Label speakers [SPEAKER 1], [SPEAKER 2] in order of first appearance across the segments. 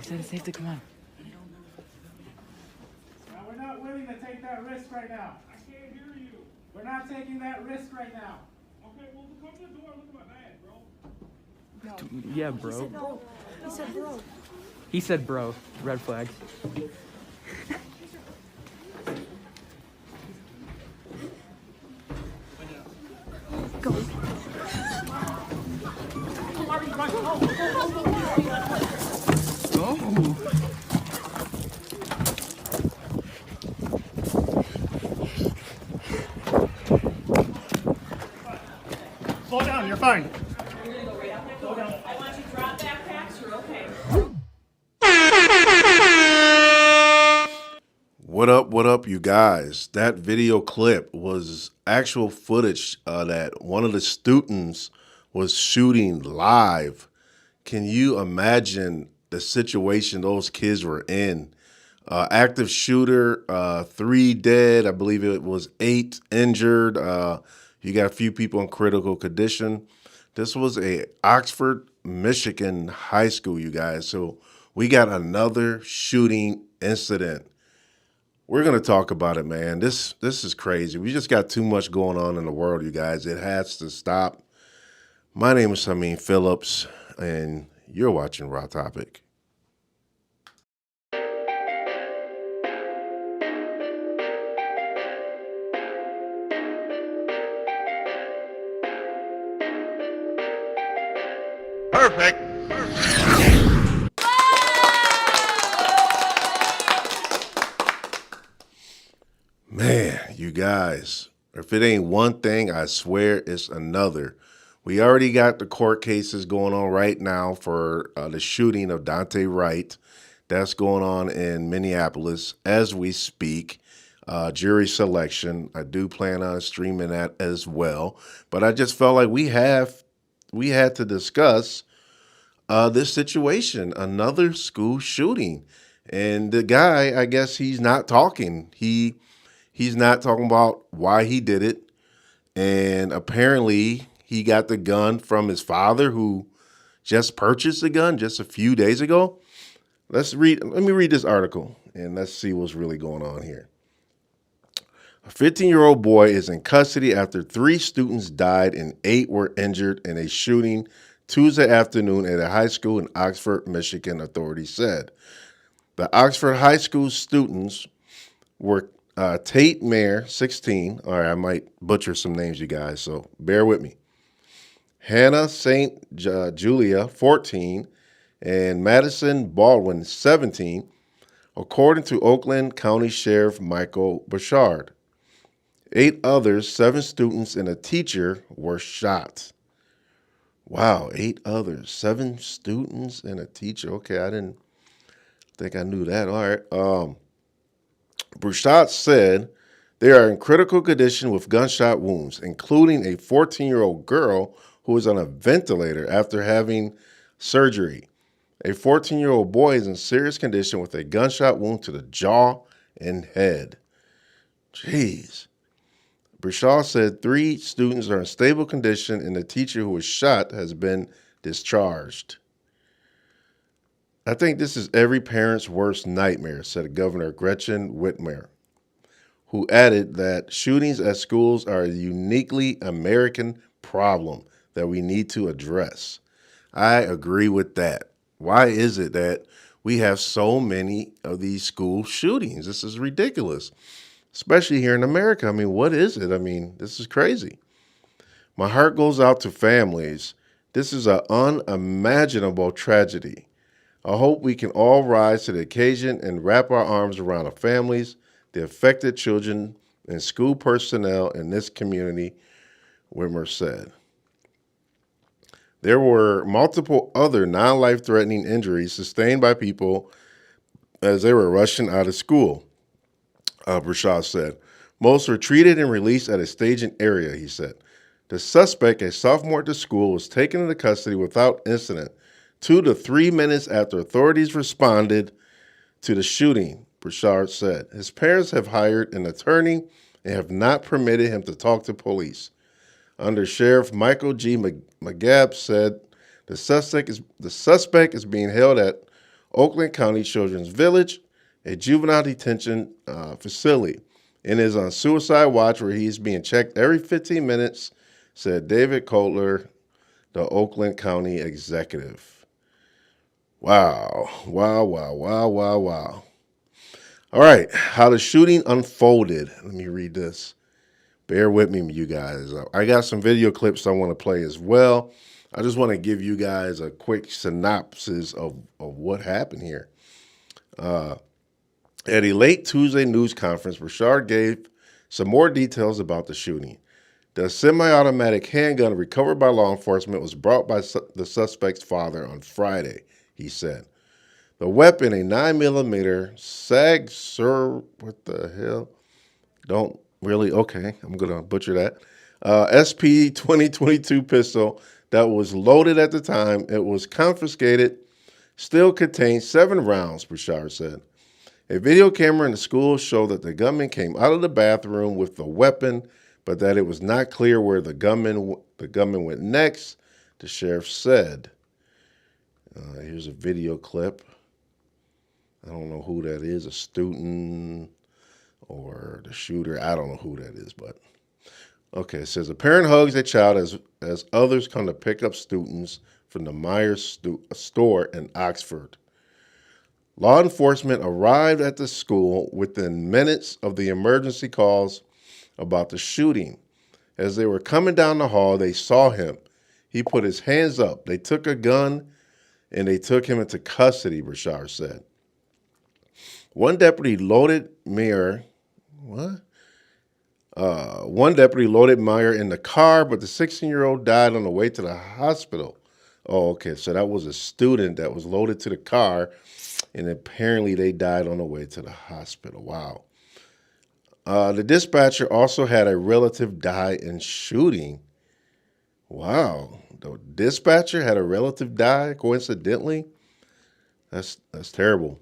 [SPEAKER 1] said it's safe to come on.
[SPEAKER 2] Now, we're not willing to take that risk right now.
[SPEAKER 3] I can't hear you.
[SPEAKER 2] We're not taking that risk right now.
[SPEAKER 3] Okay, well, come to the door and look at my bag, bro.
[SPEAKER 1] Yeah, bro.
[SPEAKER 4] He said bro.
[SPEAKER 1] He said bro. Red flags. Oh.
[SPEAKER 2] Slow down, you're fine.
[SPEAKER 5] I want you to drop backpacks, you're okay.
[SPEAKER 6] What up, you guys? That video clip was actual footage that one of the students was shooting live. Can you imagine the situation those kids were in? Active shooter, 3 dead. I believe it was 8 injured. You got a few people in critical condition. This was a Oxford, Michigan high school, you guys. So we got another shooting incident. We're going to talk about it, man. This is crazy. We just got too much going on in the world, you guys. It has to stop. My name is Hamin Phillips, and you're watching Raw Topic.
[SPEAKER 7] Perfect.
[SPEAKER 6] Man, you guys, if it ain't one thing, I swear it's another. We already got the court cases going on right now for the shooting of Dante Wright. That's going on in Minneapolis as we speak. Jury selection. I do plan on streaming that as well. But I just felt like we had to discuss this situation, another school shooting. And the guy, I guess he's not talking. He's not talking about why he did it. And apparently he got the gun from his father, who just purchased the gun just a few days ago. Let me read this article and let's see what's really going on here. A 15-year-old boy is in custody after 3 students died and 8 were injured in a shooting Tuesday afternoon at a high school in Oxford, Michigan, authorities said. The Oxford High School students were Tate Mayer, 16. All right, I might butcher some names, you guys, so bear with me. Hannah St. Julia, 14, and Madison Baldwin, 17, according to Oakland County Sheriff Michael Bouchard. 8 others, 7 students and a teacher, were shot. Wow, 8 others, 7 students and a teacher. Okay, I didn't think I knew that. All right. Bouchard said they are in critical condition with gunshot wounds, including a 14-year-old girl who is on a ventilator after having surgery. A 14-year-old boy is in serious condition with a gunshot wound to the jaw and head. Jeez. Bouchard said 3 students are in stable condition and the teacher who was shot has been discharged. I think this is every parent's worst nightmare, said Governor Gretchen Whitmer, who added that shootings at schools are a uniquely American problem that we need to address. I agree with that. Why is it that we have so many of these school shootings? This is ridiculous, especially here in America. I mean, what is it? I mean, this is crazy. My heart goes out to families. This is an unimaginable tragedy. I hope we can all rise to the occasion and wrap our arms around the families, the affected children, and school personnel in this community, Whitmer said. There were multiple other non-life-threatening injuries sustained by people as they were rushing out of school, Bouchard said. Most were treated and released at a staging area, he said. The suspect, a sophomore at the school, was taken into custody without incident 2 to 3 minutes after authorities responded to the shooting, Bouchard said. His parents have hired an attorney and have not permitted him to talk to police. Under Sheriff Michael G. McGabb said the suspect is being held at Oakland County Children's Village, a juvenile detention facility, and is on suicide watch where he's being checked every 15 minutes, said David Kotler, the Oakland County executive. Wow. Wow, wow, wow, wow, wow. All right, how the shooting unfolded. Let me read this. Bear with me, you guys. I got some video clips I want to play as well. I just want to give you guys a quick synopsis of what happened here. At a late Tuesday news conference, Rashard gave some more details about the shooting. The semi-automatic handgun recovered by law enforcement was brought by the suspect's father on Friday, he said. The weapon, a 9mm SAG, what the hell? Don't really, okay, I'm going to butcher that. SP 2022 pistol that was loaded at the time. It was confiscated, still contained 7 rounds, Bashar said. A video camera in the school showed that the gunman came out of the bathroom with the weapon, but that it was not clear where the gunman went next, the sheriff said. Here's a video clip. I don't know who that is, a student or the shooter. I don't know who that is, but okay. It says a parent hugs a child as others come to pick up students from the Myers store in Oxford. Law enforcement arrived at the school within minutes of the emergency calls about the shooting. As they were coming down the hall, they saw him. He put his hands up. They took a gun and they took him into custody, Rashard said. One deputy loaded Meyer in the car, but the 16-year-old died on the way to the hospital. Oh, okay. So that was a student that was loaded to the car, and apparently they died on the way to the hospital. Wow. The dispatcher also had a relative die in shooting. Wow. The dispatcher had a relative die, coincidentally. That's terrible.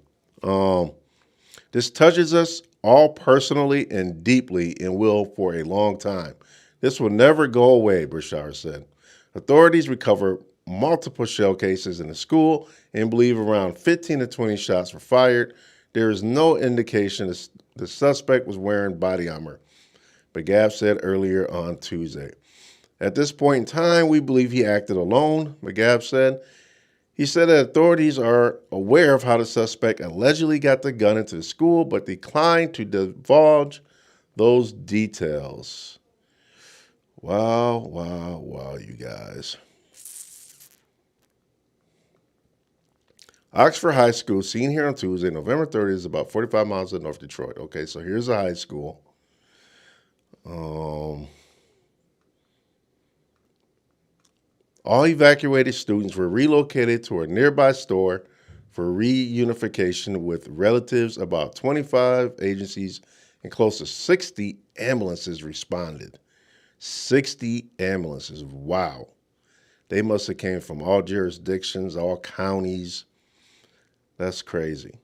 [SPEAKER 6] This touches us all personally and deeply and will for a long time. This will never go away, Bashar said. Authorities recovered multiple shell cases in the school and believe around 15 to 20 shots were fired. There is no indication the suspect was wearing body armor, McGaff said earlier on Tuesday. At this point in time, we believe he acted alone, McGaff said. He said that authorities are aware of how the suspect allegedly got the gun into the school, but declined to divulge those details. Wow, wow, wow, you guys. Oxford High School, seen here on Tuesday, November 30th, is about 45 miles of North Detroit. Okay, so here's a high school. All evacuated students were relocated to a nearby store for reunification with relatives. About 25 agencies and close to 60 ambulances responded. 60 ambulances. Wow. They must have came from all jurisdictions, all counties. That's crazy.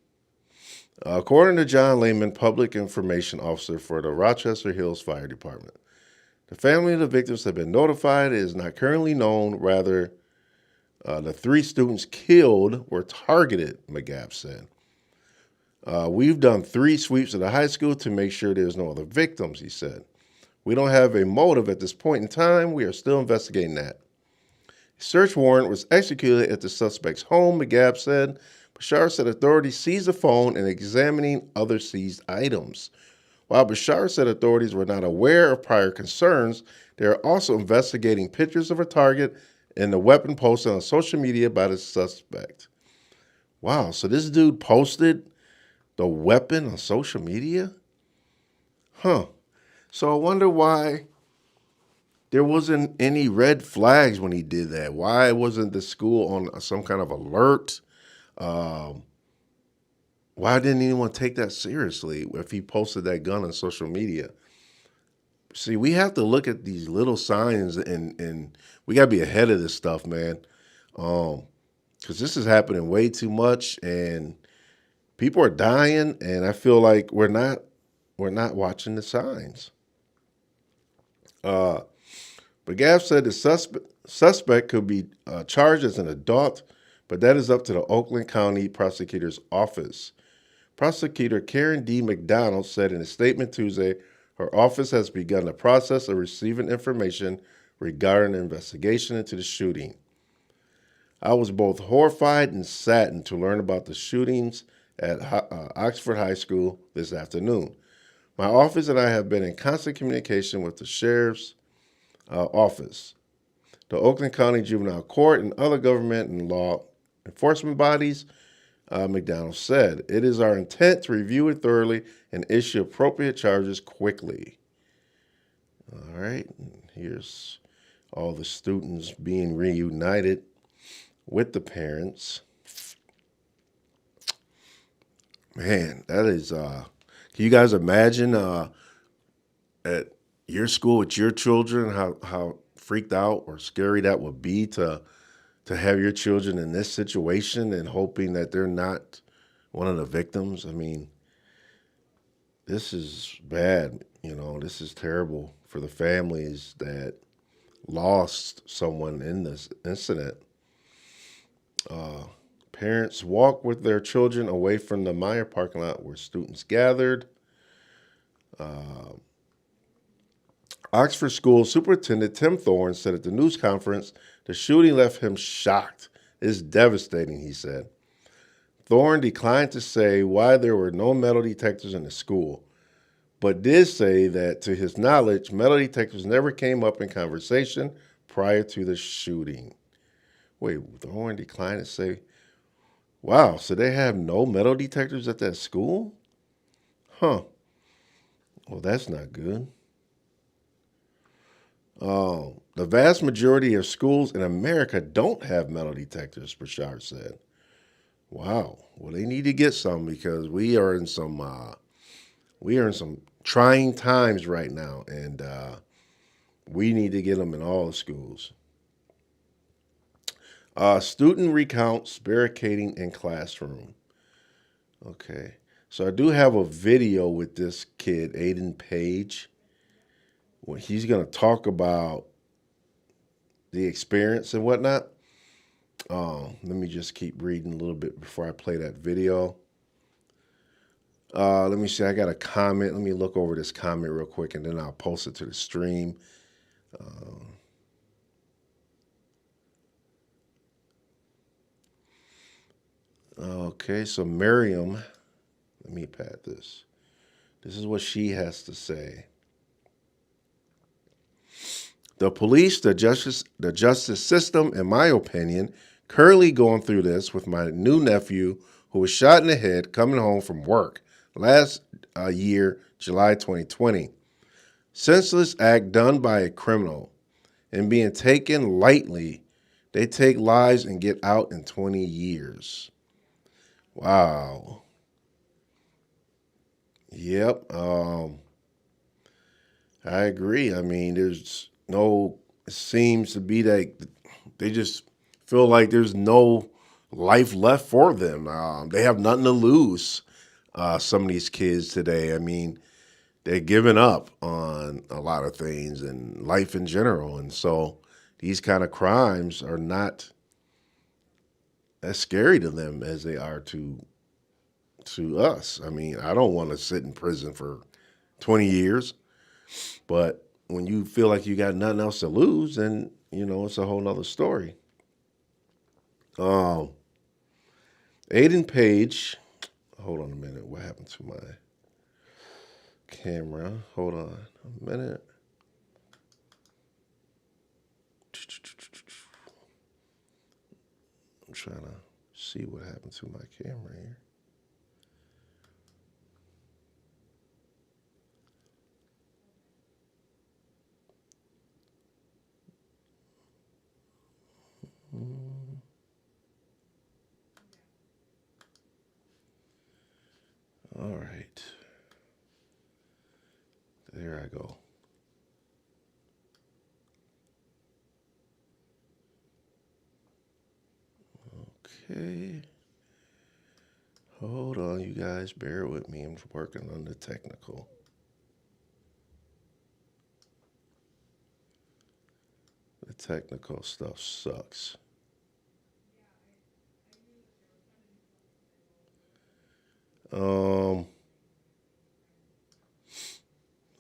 [SPEAKER 6] According to John Lehman, public information officer for the Rochester Hills Fire Department, the family of the victims have been notified. It is not currently known. Rather, the 3 students killed were targeted, McGaff said. We've done 3 sweeps of the high school to make sure there's no other victims, he said. We don't have a motive at this point in time. We are still investigating that. A search warrant was executed at the suspect's home, McGaff said. Bashar said authorities seized the phone and examining other seized items. While Bashar said authorities were not aware of prior concerns, they are also investigating pictures of a target and the weapon posted on social media by the suspect. Wow, so this dude posted the weapon on social media? Huh. So I wonder why there wasn't any red flags when he did that. Why wasn't the school on some kind of alert? Why didn't anyone take that seriously if he posted that gun on social media? See, we have to look at these little signs and we got to be ahead of this stuff, man. Because this is happening way too much and people are dying, and I feel like we're not watching the signs. But Gaff said the suspect could be charged as an adult but that is up to the Oakland County Prosecutor's Office. Prosecutor Karen D. McDonald said in a statement Tuesday her office has begun the process of receiving information regarding an investigation into the shooting. I was both horrified and saddened to learn about the shootings at Oxford High School this afternoon. My office and I have been in constant communication with the sheriff's office, the Oakland County Juvenile Court, and other government and law enforcement bodies, McDonald said. It is our intent to review it thoroughly and issue appropriate charges quickly. All right, here's all the students being reunited with the parents. Man, that is, can you guys imagine at your school with your children, how freaked out or scary that would be to have your children in this situation and hoping that they're not one of the victims? I mean, this is bad. This is terrible for the families that lost someone in this incident. Parents walked with their children away from the Meyer parking lot where students gathered. Oxford School Superintendent Tim Thorne said at the news conference the shooting left him shocked. It's devastating, he said. Thorne declined to say why there were no metal detectors in the school, but did say that, to his knowledge, metal detectors never came up in conversation prior to the shooting. Wait, Thorne declined to say, wow, so they have no metal detectors at that school? Huh. Well, that's not good. The vast majority of schools in America don't have metal detectors, Bashar said. Wow. Well, they need to get some because we are in some trying times right now, and we need to get them in all the schools. Student recounts barricading in classroom. Okay. So I do have a video with this kid, Aiden Page. Well, he's going to talk about the experience and whatnot. Let me just keep reading a little bit before I play that video. Let me see. I got a comment. Let me look over this comment real quick, and then I'll post it to the stream. Okay, so Miriam, let me pat this. This is what she has to say. The police, the justice system, in my opinion, currently going through this with my new nephew who was shot in the head coming home from work last year, July 2020. Senseless act done by a criminal and being taken lightly. They take lives and get out in 20 years. Wow. Yep. I agree. I mean, it seems to be that they just feel like there's no life left for them. They have nothing to lose. Some of these kids today, I mean, they're giving up on a lot of things and life in general. And so these kind of crimes are not as scary to them as they are to us. I mean, I don't want to sit in prison for 20 years, but when you feel like you got nothing else to lose, then, it's a whole nother story. Aiden Page, hold on a minute. What happened to my camera? Hold on a minute. I'm trying to see what happened to my camera here. All right. There I go. Okay. Hold on, you guys. Bear with me. I'm working on the technical. The technical stuff sucks. All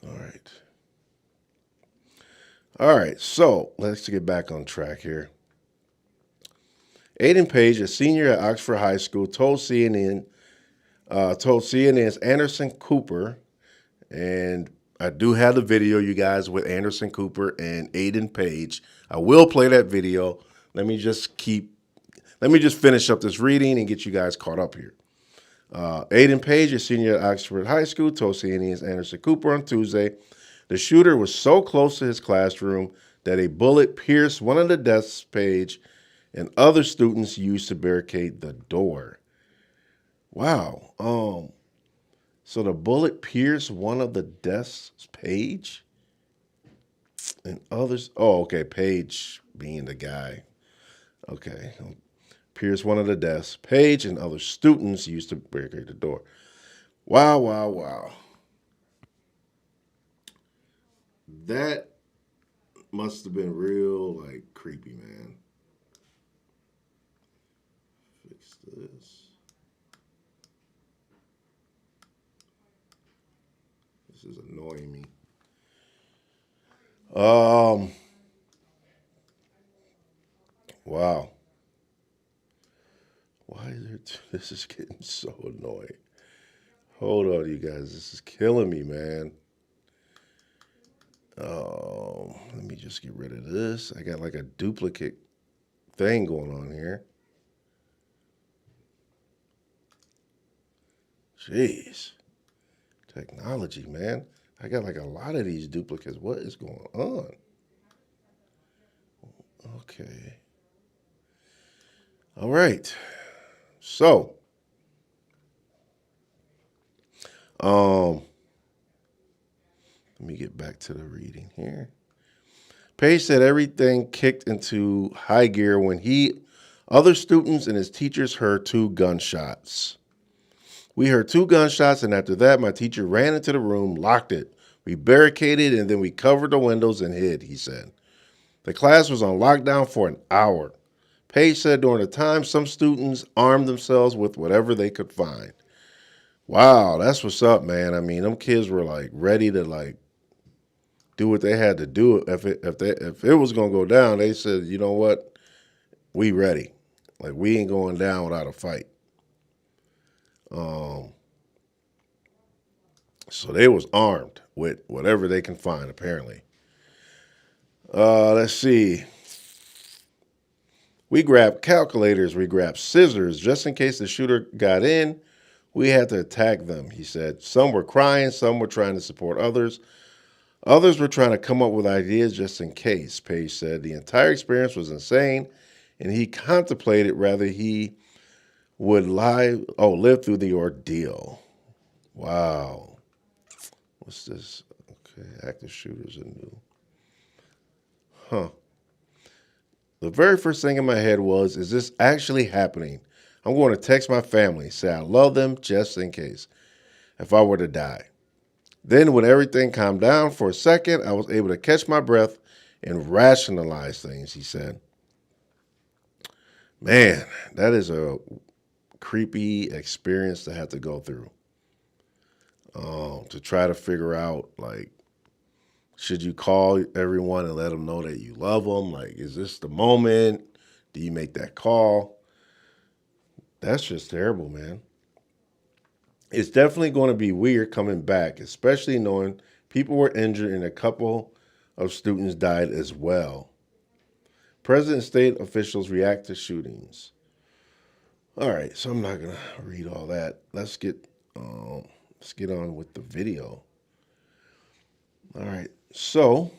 [SPEAKER 6] right. All right, so let's get back on track here. Aiden Page, a senior at Oxford High School, told CNN's Anderson Cooper, and I do have the video, you guys, with Anderson Cooper and Aiden Page. I will play that video. Let me just finish up this reading and get you guys caught up here. Aiden Page, a senior at Oxford High School, told CNN's Anderson Cooper on Tuesday the shooter was so close to his classroom that a bullet pierced one of the desks Page and other students used to barricade the door. Wow. So the bullet pierced one of the desks Page and others. Oh, okay. Page being the guy. Okay. Pierced one of the desks. Page and other students used to barricade the door. Wow, wow, wow. That must have been real, like, creepy, man. Fix this. This is annoying me. Wow. Why is it? This is getting so annoying. Hold on, you guys. This is killing me, man. Let me just get rid of this. I got like a duplicate thing going on here. Jeez. Technology, man. I got like a lot of these duplicates. What is going on? Okay. All right. So, let me get back to the reading here. Page said everything kicked into high gear when other students and his teachers heard 2 gunshots. We heard 2 gunshots, and after that, my teacher ran into the room, locked it. We barricaded, and then we covered the windows and hid, he said. The class was on lockdown for an hour. Page said during the time, some students armed themselves with whatever they could find. Wow, that's what's up, man. I mean, them kids were like ready to like do what they had to do. If it was gonna go down, they said, you know what, we ready. Like we ain't going down without a fight. So they was armed with whatever they can find, apparently. Let's see. We grabbed calculators, we grabbed scissors, just in case the shooter got in. We had to attack them, he said. Some were crying, some were trying to support others. Others were trying to come up with ideas just in case, Page said. The entire experience was insane, and he contemplated whether he would live through the ordeal. Wow. What's this? Okay, active shooters are new. Huh. The very first thing in my head was, is this actually happening? I'm going to text my family, say I love them just in case, if I were to die. Then when everything calmed down for a second, I was able to catch my breath and rationalize things, he said. Man, that is a creepy experience to have to go through. To try to figure out, like, should you call everyone and let them know that you love them? Like, is this the moment? Do you make that call? That's just terrible, man. It's definitely going to be weird coming back, especially knowing people were injured and a couple of students died as well. President and state officials react to shootings. All right, so I'm not going to read all that. Let's get on with the video. All right, so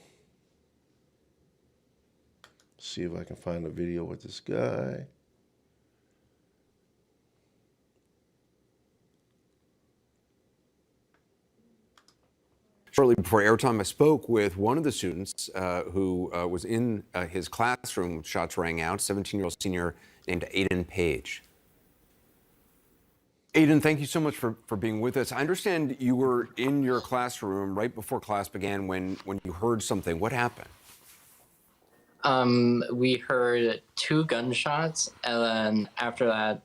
[SPEAKER 6] see if I can find a video with this guy.
[SPEAKER 4] Shortly before airtime, I spoke with one of the students who was in his classroom when shots rang out, 17-year-old senior named Aiden Page. Aiden, thank you so much for being with us. I understand you were in your classroom right before class began when you heard something. What happened?
[SPEAKER 7] We heard 2 gunshots, and then after that,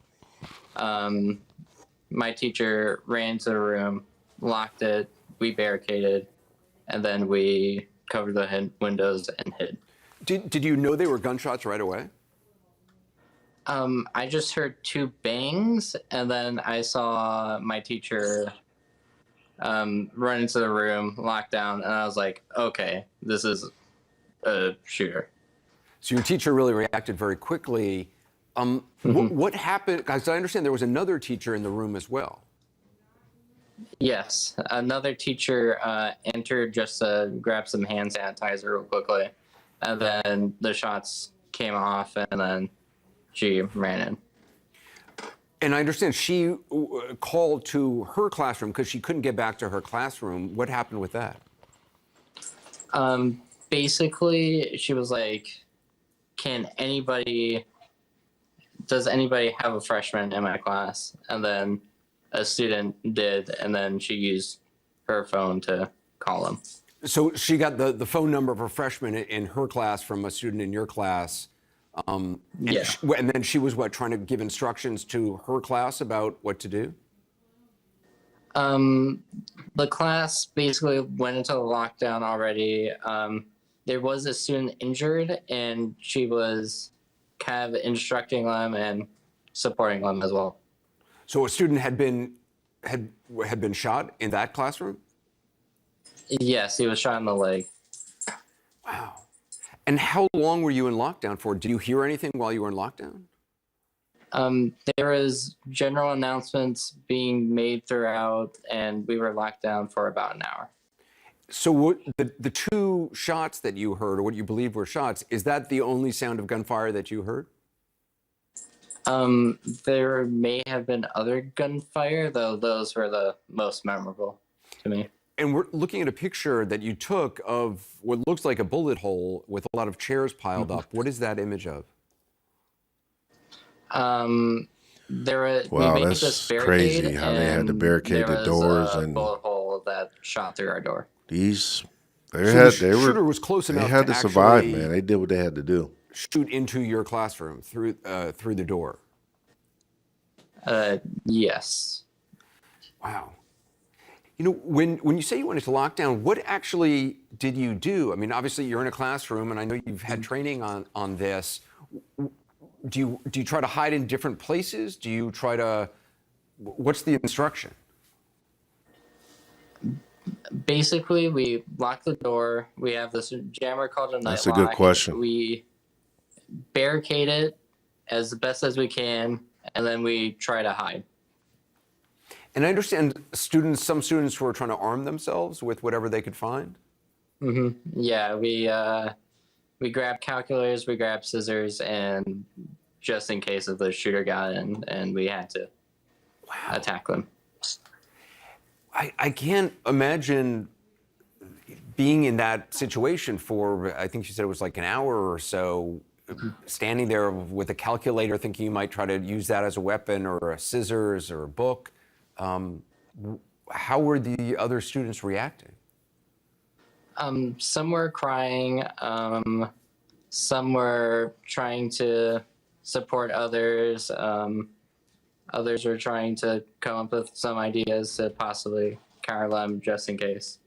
[SPEAKER 7] my teacher ran into the room, locked it, we barricaded, and then we covered the windows and hid.
[SPEAKER 4] Did you know they were gunshots right away?
[SPEAKER 7] I just heard 2 bangs, and then I saw my teacher run into the room, lock down, and I was like, okay, this is a shooter.
[SPEAKER 4] So your teacher really reacted very quickly. What happened? Because I understand there was another teacher in the room as well.
[SPEAKER 7] Yes, another teacher entered just to grab some hand sanitizer real quickly, and then the shots came off, and then she ran in.
[SPEAKER 4] And I understand she called to her classroom because she couldn't get back to her classroom. What happened with that?
[SPEAKER 7] Basically, she was like, does anybody have a freshman in my class? And then a student did, and then she used her phone to call him.
[SPEAKER 4] So she got the phone number of a freshman in her class from a student in your class.
[SPEAKER 7] Yeah.
[SPEAKER 4] And then she was trying to give instructions to her class about what to do?
[SPEAKER 7] The class basically went into the lockdown already. There was a student injured, and she was kind of instructing them and supporting them as well.
[SPEAKER 4] So a student had been shot in that classroom?
[SPEAKER 7] Yes, he was shot in the leg.
[SPEAKER 4] Wow. And how long were you in lockdown for? Did you hear anything while you were in lockdown?
[SPEAKER 7] There was general announcements being made throughout, and we were locked down for about an hour.
[SPEAKER 4] So what, the 2 shots that you heard, or what you believe were shots, is that the only sound of gunfire that you heard?
[SPEAKER 7] There may have been other gunfire, though those were the most memorable to me.
[SPEAKER 4] And we're looking at a picture that you took of what looks like a bullet hole with a lot of chairs piled up. What is that image of?
[SPEAKER 6] Wow, that's crazy how they had to barricade the doors
[SPEAKER 7] a
[SPEAKER 6] and
[SPEAKER 7] bullet hole that shot through our door.
[SPEAKER 4] Shooter was close enough
[SPEAKER 6] they had
[SPEAKER 4] to
[SPEAKER 6] to survive,
[SPEAKER 4] actually
[SPEAKER 6] man. They did what they had to do.
[SPEAKER 4] shoot into your classroom through the door.
[SPEAKER 7] Yes.
[SPEAKER 4] Wow. You know, when you say you went into lockdown, what actually did you do? I mean, obviously you're in a classroom, and I know you've had training on this. Do you try to hide in different places? Do you try to? What's the instruction?
[SPEAKER 7] Basically, we lock the door. We have this jammer called a night
[SPEAKER 6] That's a good
[SPEAKER 7] lock.
[SPEAKER 6] question.
[SPEAKER 7] We barricade it as best as we can, and then we try to hide.
[SPEAKER 4] And I understand some students were trying to arm themselves with whatever they could find.
[SPEAKER 7] Yeah, we grab calculators, we grab scissors, and just in case of the shooter got in, and we had to attack them.
[SPEAKER 4] I can't imagine being in that situation for, I think you said it was like an hour or so, standing there with a calculator thinking you might try to use that as a weapon, or a scissors or a book. How were the other students reacting?
[SPEAKER 7] Some were crying, some were trying to support others, others were trying to come up with some ideas to possibly counter them just in case.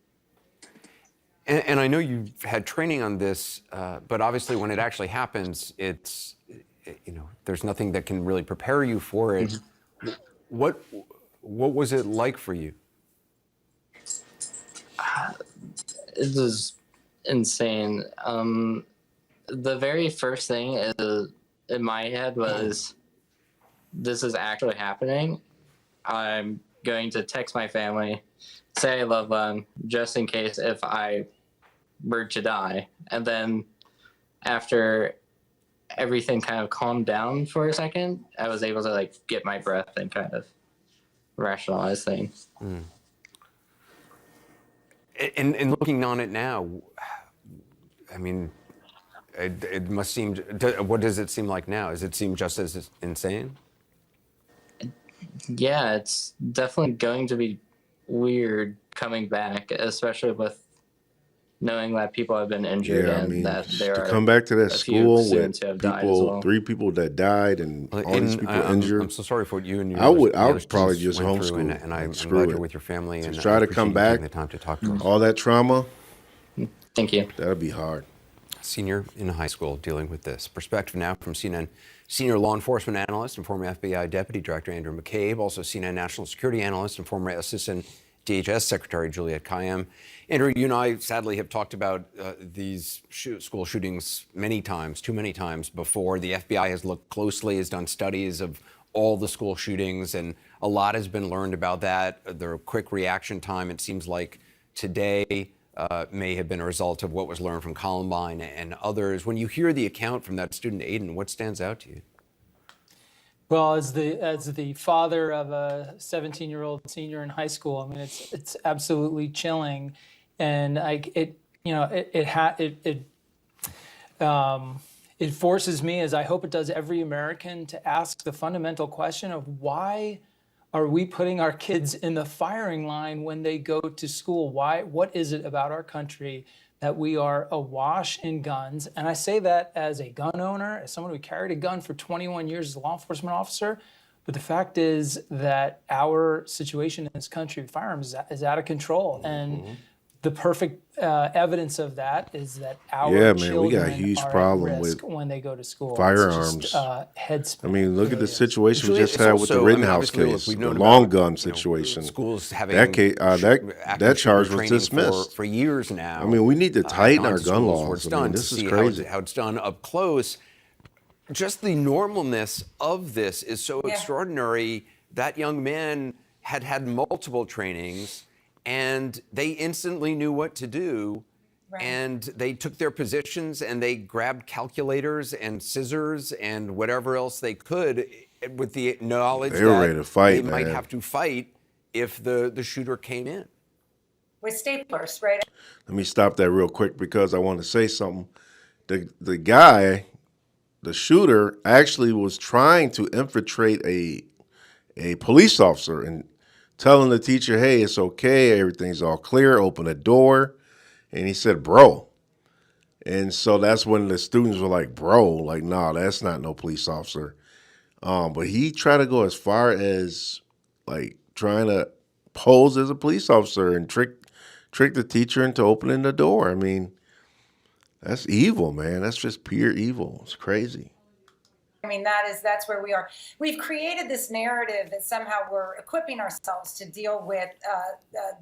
[SPEAKER 4] And I know you've had training on this, but obviously when it actually happens, it's, there's nothing that can really prepare you for it. What was it like for you?
[SPEAKER 7] It was insane. The very first thing in my head was, this is actually happening. I'm going to text my family, say I love them, just in case if I were to die. And then after everything kind of calmed down for a second, I was able to get my breath and kind of rationalize things.
[SPEAKER 4] And looking on it now, I mean, it must seem, what does it seem like now? Does it seem just as insane?
[SPEAKER 7] Yeah, it's definitely going to be weird coming back, especially with knowing that people have been injured
[SPEAKER 6] Yeah, I
[SPEAKER 7] and
[SPEAKER 6] mean,
[SPEAKER 7] that there
[SPEAKER 6] to
[SPEAKER 7] are
[SPEAKER 6] come back to that
[SPEAKER 7] a few
[SPEAKER 6] school with
[SPEAKER 7] students who have died as well.
[SPEAKER 6] 3 people that died and
[SPEAKER 4] Well,
[SPEAKER 6] all these
[SPEAKER 4] and
[SPEAKER 6] people
[SPEAKER 4] I'm
[SPEAKER 6] injured.
[SPEAKER 4] so sorry for what you and your
[SPEAKER 6] I would
[SPEAKER 4] the other
[SPEAKER 6] probably
[SPEAKER 4] students
[SPEAKER 6] just
[SPEAKER 4] went through,
[SPEAKER 6] homeschool.
[SPEAKER 4] and
[SPEAKER 6] Like,
[SPEAKER 4] I'm
[SPEAKER 6] screw
[SPEAKER 4] glad
[SPEAKER 6] it.
[SPEAKER 4] you're with your family.
[SPEAKER 6] To
[SPEAKER 4] And
[SPEAKER 6] try
[SPEAKER 4] I
[SPEAKER 6] to
[SPEAKER 4] appreciate
[SPEAKER 6] come
[SPEAKER 4] you
[SPEAKER 6] back,
[SPEAKER 4] taking the time to talk to us.
[SPEAKER 6] all that trauma,
[SPEAKER 7] Thank you.
[SPEAKER 6] that'd be hard.
[SPEAKER 4] Senior in high school dealing with this. Perspective now from CNN senior law enforcement analyst and former FBI Deputy Director Andrew McCabe, also CNN national security analyst and former Assistant DHS Secretary Juliette Kayyem. Andrew, you and I sadly have talked about these school shootings many times, too many times before. The FBI has looked closely, has done studies of all the school shootings, and a lot has been learned about that. The quick reaction time, it seems like today, may have been a result of what was learned from Columbine and others. When you hear the account from that student, Aiden, what stands out to you?
[SPEAKER 8] Well, as the father of a 17-year-old senior in high school, I mean, it's absolutely chilling, and it forces me, as I hope it does every American, to ask the fundamental question of why are we putting our kids in the firing line when they go to school? Why? What is it about our country that we are awash in guns? And I say that as a gun owner, as someone who carried a gun for 21 years as a law enforcement officer. But the fact is that our situation in this country with firearms is out of control. And the perfect evidence of that is that our
[SPEAKER 6] Yeah, man,
[SPEAKER 8] children
[SPEAKER 6] we got a huge
[SPEAKER 8] are
[SPEAKER 6] problem
[SPEAKER 8] at risk
[SPEAKER 6] with
[SPEAKER 8] when they go to school.
[SPEAKER 6] firearms.
[SPEAKER 8] It's just, head
[SPEAKER 6] I
[SPEAKER 8] spinning.
[SPEAKER 6] mean, look
[SPEAKER 8] It
[SPEAKER 6] at the
[SPEAKER 8] really is.
[SPEAKER 6] situation we
[SPEAKER 4] Julia,
[SPEAKER 6] just
[SPEAKER 4] it's
[SPEAKER 6] had with the
[SPEAKER 4] also- I mean,
[SPEAKER 6] Rittenhouse
[SPEAKER 4] obviously, look,
[SPEAKER 6] case,
[SPEAKER 4] we've
[SPEAKER 6] the
[SPEAKER 4] known
[SPEAKER 6] long
[SPEAKER 4] about,
[SPEAKER 6] gun
[SPEAKER 4] you know,
[SPEAKER 6] situation.
[SPEAKER 4] schools having
[SPEAKER 6] that case,
[SPEAKER 4] active
[SPEAKER 6] that charge
[SPEAKER 4] shooter
[SPEAKER 6] was
[SPEAKER 4] training
[SPEAKER 6] dismissed.
[SPEAKER 4] for years now.
[SPEAKER 6] I mean, we need to
[SPEAKER 4] I've
[SPEAKER 6] tighten
[SPEAKER 4] gone
[SPEAKER 6] our
[SPEAKER 4] to
[SPEAKER 6] gun
[SPEAKER 4] schools where
[SPEAKER 6] laws.
[SPEAKER 4] it's
[SPEAKER 6] I mean,
[SPEAKER 4] done to
[SPEAKER 6] this is
[SPEAKER 4] see
[SPEAKER 6] crazy.
[SPEAKER 4] how it's done up close. Just the normalness of this is so extraordinary. That young man had multiple trainings, and they instantly knew what to do.
[SPEAKER 5] Right.
[SPEAKER 4] And they took their positions and they grabbed calculators and scissors and whatever else they could with the knowledge
[SPEAKER 6] They were
[SPEAKER 4] that
[SPEAKER 6] ready to fight,
[SPEAKER 4] they might
[SPEAKER 6] man.
[SPEAKER 4] have to fight if the shooter came in.
[SPEAKER 5] With staplers, right?
[SPEAKER 6] Let me stop that real quick because I want to say something. The guy, the shooter, actually was trying to infiltrate a police officer and telling the teacher, hey, it's okay, everything's all clear, open the door. And he said, bro. And so that's when the students were like, bro, like, nah, that's not no police officer. But he tried to go as far as like trying to pose as a police officer and trick the teacher into opening the door. I mean, that's evil, man. That's just pure evil. It's crazy.
[SPEAKER 5] I mean, that's where we are. We've created this narrative that somehow we're equipping ourselves to deal with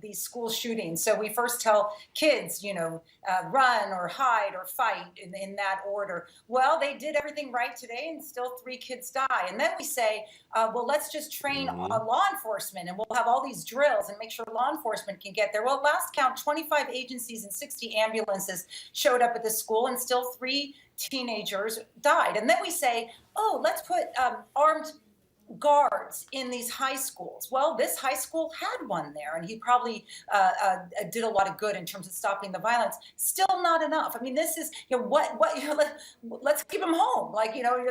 [SPEAKER 5] these school shootings. So we first tell kids, run or hide or fight in that order. Well, they did everything right today and still 3 kids die. And then we say, well, let's just train law enforcement and we'll have all these drills and make sure law enforcement can get there. Well, last count, 25 agencies and 60 ambulances showed up at the school and still 3 teenagers died. And then we say, oh, let's put armed guards in these high schools. Well, this high school had one there, and he probably did a lot of good in terms of stopping the violence. Still not enough. I mean, this is, let's keep them home.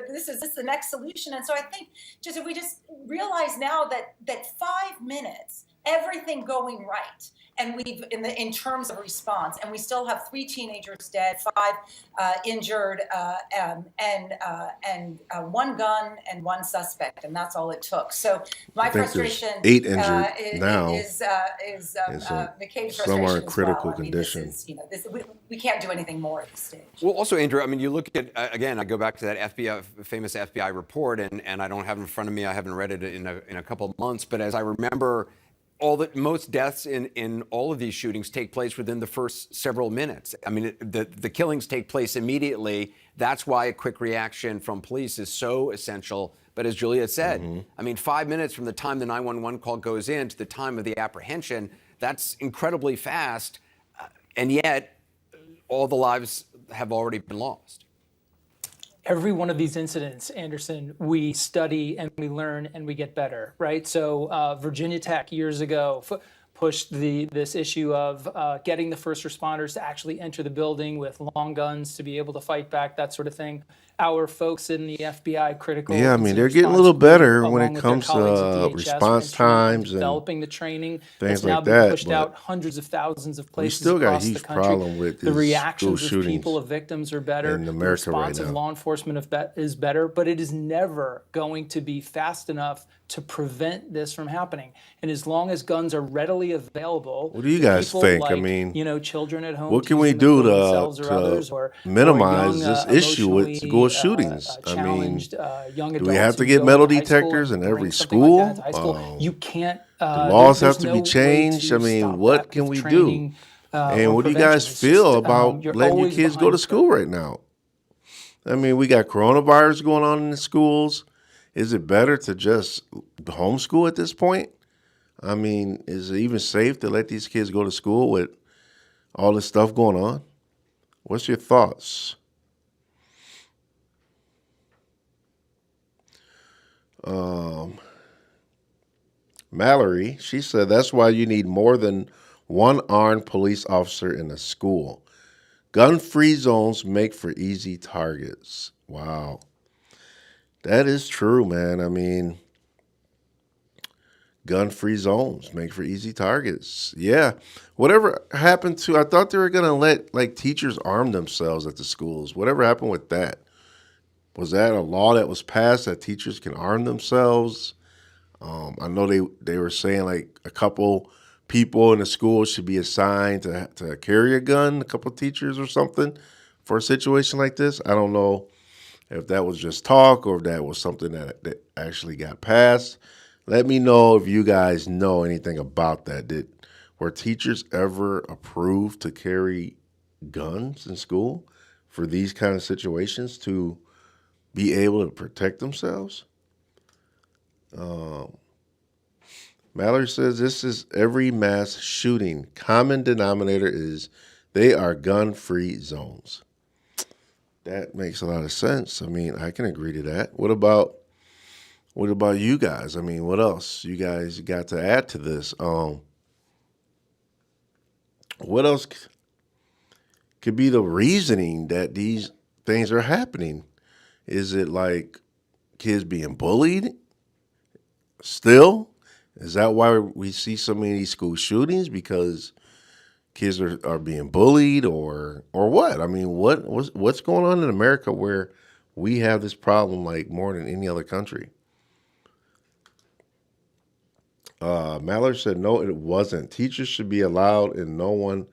[SPEAKER 5] This is the next solution. And so I think just if we just realize now that 5 minutes, everything going right, and we've in terms of response, and we still have 3 teenagers dead, 5 injured, and 1 gun and 1 suspect, and that's all it took. So my
[SPEAKER 6] I think
[SPEAKER 5] frustration
[SPEAKER 6] there's 8 injured now,
[SPEAKER 5] is McCabe's
[SPEAKER 6] some are
[SPEAKER 5] frustration
[SPEAKER 6] in
[SPEAKER 5] as
[SPEAKER 6] critical
[SPEAKER 5] well. I mean,
[SPEAKER 6] condition.
[SPEAKER 5] we can't do anything more at this stage.
[SPEAKER 4] Well, also, Andrew, I mean, you look at, again, I go back to that famous FBI report, and I don't have it in front of me. I haven't read it in a couple of months, but as I remember, most deaths in all of these shootings take place within the first several minutes. I mean, the killings take place immediately. That's why a quick reaction from police is so essential. But as Juliette said, I mean, 5 minutes from the time the 911 call goes in to the time of the apprehension, that's incredibly fast. And yet, all the lives have already been lost.
[SPEAKER 8] Every one of these incidents, Anderson, we study and we learn and we get better, right? So Virginia Tech years ago pushed this issue of getting the first responders to actually enter the building with long guns to be able to fight back, that sort of thing. our folks in the FBI critical.
[SPEAKER 6] Yeah, I mean,
[SPEAKER 8] incident
[SPEAKER 6] they're getting a
[SPEAKER 8] response
[SPEAKER 6] little
[SPEAKER 8] group,
[SPEAKER 6] better when
[SPEAKER 8] along
[SPEAKER 6] it
[SPEAKER 8] with their
[SPEAKER 6] comes
[SPEAKER 8] colleagues at
[SPEAKER 6] to
[SPEAKER 8] DHS,
[SPEAKER 6] response
[SPEAKER 8] instrumental in
[SPEAKER 6] times and
[SPEAKER 8] developing the training
[SPEAKER 6] things
[SPEAKER 8] that's now
[SPEAKER 6] like
[SPEAKER 8] been
[SPEAKER 6] that.
[SPEAKER 8] pushed
[SPEAKER 6] But
[SPEAKER 8] out hundreds of thousands of
[SPEAKER 6] we
[SPEAKER 8] places
[SPEAKER 6] still got a
[SPEAKER 8] across the
[SPEAKER 6] huge
[SPEAKER 8] country.
[SPEAKER 6] problem with
[SPEAKER 8] The
[SPEAKER 6] these school
[SPEAKER 8] reactions of
[SPEAKER 6] shootings
[SPEAKER 8] people, of victims, are better.
[SPEAKER 6] in
[SPEAKER 8] The
[SPEAKER 6] America right
[SPEAKER 8] response of
[SPEAKER 6] now.
[SPEAKER 8] law enforcement is better, but it is never going to be fast enough to prevent this from happening. And as long as guns are readily available,
[SPEAKER 6] What do you
[SPEAKER 8] to
[SPEAKER 6] guys
[SPEAKER 8] people
[SPEAKER 6] think? I
[SPEAKER 8] like,
[SPEAKER 6] mean,
[SPEAKER 8] children at home,
[SPEAKER 6] what
[SPEAKER 8] to
[SPEAKER 6] can
[SPEAKER 8] use
[SPEAKER 6] we
[SPEAKER 8] them to
[SPEAKER 6] do
[SPEAKER 8] kill themselves or others, or
[SPEAKER 6] minimize
[SPEAKER 8] young,
[SPEAKER 6] this issue with
[SPEAKER 8] emotionally
[SPEAKER 6] school shootings? I mean,
[SPEAKER 8] challenged young adults
[SPEAKER 6] do we have to
[SPEAKER 8] who
[SPEAKER 6] get
[SPEAKER 8] go
[SPEAKER 6] metal
[SPEAKER 8] into high school
[SPEAKER 6] detectors
[SPEAKER 8] and
[SPEAKER 6] in every
[SPEAKER 8] bring something like that into
[SPEAKER 6] school?
[SPEAKER 8] high school? You can't.
[SPEAKER 6] The laws have
[SPEAKER 8] There's
[SPEAKER 6] to
[SPEAKER 8] no
[SPEAKER 6] be
[SPEAKER 8] way
[SPEAKER 6] changed.
[SPEAKER 8] to
[SPEAKER 6] I mean,
[SPEAKER 8] stop
[SPEAKER 6] what
[SPEAKER 8] that
[SPEAKER 6] can
[SPEAKER 8] with
[SPEAKER 6] we do?
[SPEAKER 8] training,
[SPEAKER 6] And
[SPEAKER 8] or
[SPEAKER 6] what do you
[SPEAKER 8] prevention.
[SPEAKER 6] guys
[SPEAKER 8] It's
[SPEAKER 6] feel
[SPEAKER 8] just,
[SPEAKER 6] about
[SPEAKER 8] you're
[SPEAKER 6] letting your
[SPEAKER 8] always
[SPEAKER 6] kids go
[SPEAKER 8] behind
[SPEAKER 6] to
[SPEAKER 8] the
[SPEAKER 6] school
[SPEAKER 8] curve.
[SPEAKER 6] right now? I mean, we got coronavirus going on in the schools. Is it better to just homeschool at this point? I mean, is it even safe to let these kids go to school with all this stuff going on? What's your thoughts? Mallory, she said that's why you need more than one armed police officer in a school. Gun-free zones make for easy targets. Wow. That is true, man. I mean, gun-free zones make for easy targets. Yeah. Whatever happened to, I thought they were going to let like teachers arm themselves at the schools. Whatever happened with that? Was that a law that was passed that teachers can arm themselves? I know they were saying like a couple people in the school should be assigned to carry a gun, a couple teachers or something for a situation like this. I don't know if that was just talk or if that was something that actually got passed. Let me know if you guys know anything about that. Were teachers ever approved to carry guns in school for these kind of situations to be able to protect themselves? Mallory says this is every mass shooting. Common denominator is they are gun-free zones. That makes a lot of sense. I mean, I can agree to that. What about you guys? I mean, what else you guys got to add to this? What else could be the reasoning that these things are happening? Is it like kids being bullied still? Is that why we see so many of these school shootings? Because kids are being bullied or what? I mean, what's going on in America where we have this problem like more than any other country? Mallard said, no, it wasn't. Teachers should be allowed and no one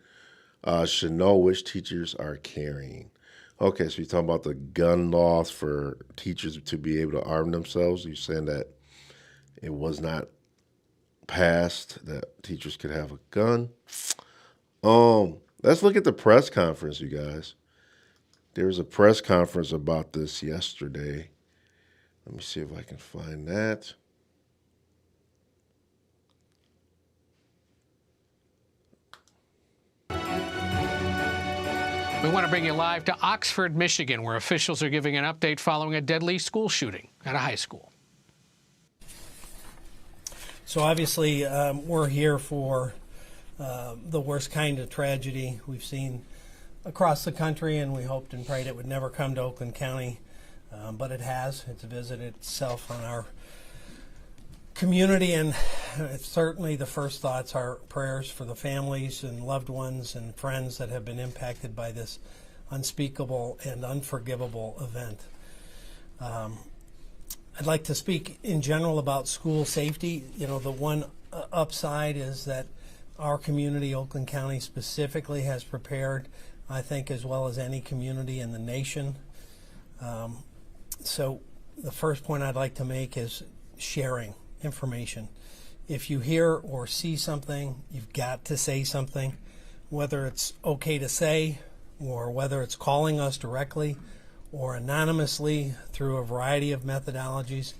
[SPEAKER 6] should know which teachers are carrying. Okay, so you're talking about the gun laws for teachers to be able to arm themselves. You're saying that it was not passed that teachers could have a gun. Let's look at the press conference, you guys. There was a press conference about this yesterday. Let me see if I can find that.
[SPEAKER 9] We want to bring you live to Oxford, Michigan, where officials are giving an update following a deadly school shooting at a high school.
[SPEAKER 10] So obviously, we're here for the worst kind of tragedy we've seen across the country, and we hoped and prayed it would never come to Oakland County, but it has. It's visited itself on our community, and certainly the first thoughts are prayers for the families and loved ones and friends that have been impacted by this unspeakable and unforgivable event. I'd like to speak in general about school safety. You know, the one upside is that our community, Oakland County specifically, has prepared, I think, as well as any community in the nation. So the first point I'd like to make is sharing information. If you hear or see something, you've got to say something, whether it's okay to say or whether it's calling us directly or anonymously through a variety of methodologies.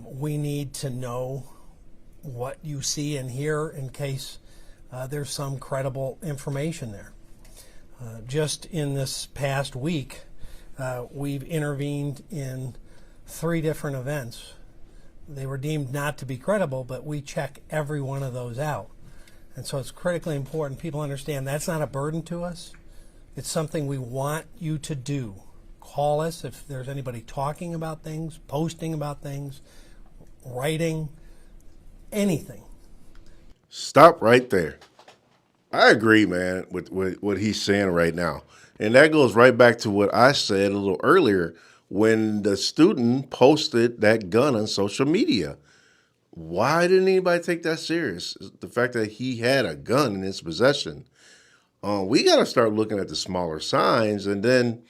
[SPEAKER 10] We need to know what you see and hear in case there's some credible information there. Just in this past week, we've intervened in 3 different events. They were deemed not to be credible, but we check every one of those out. And so it's critically important people understand that's not a burden to us. It's something we want you to do. call us if there's anybody talking about things, posting about things, writing, anything.
[SPEAKER 6] Stop right there. I agree, man, with what he's saying right now. And that goes right back to what I said a little earlier when the student posted that gun on social media. Why didn't anybody take that serious? The fact that he had a gun in his possession. We got to start looking at the smaller signs, and then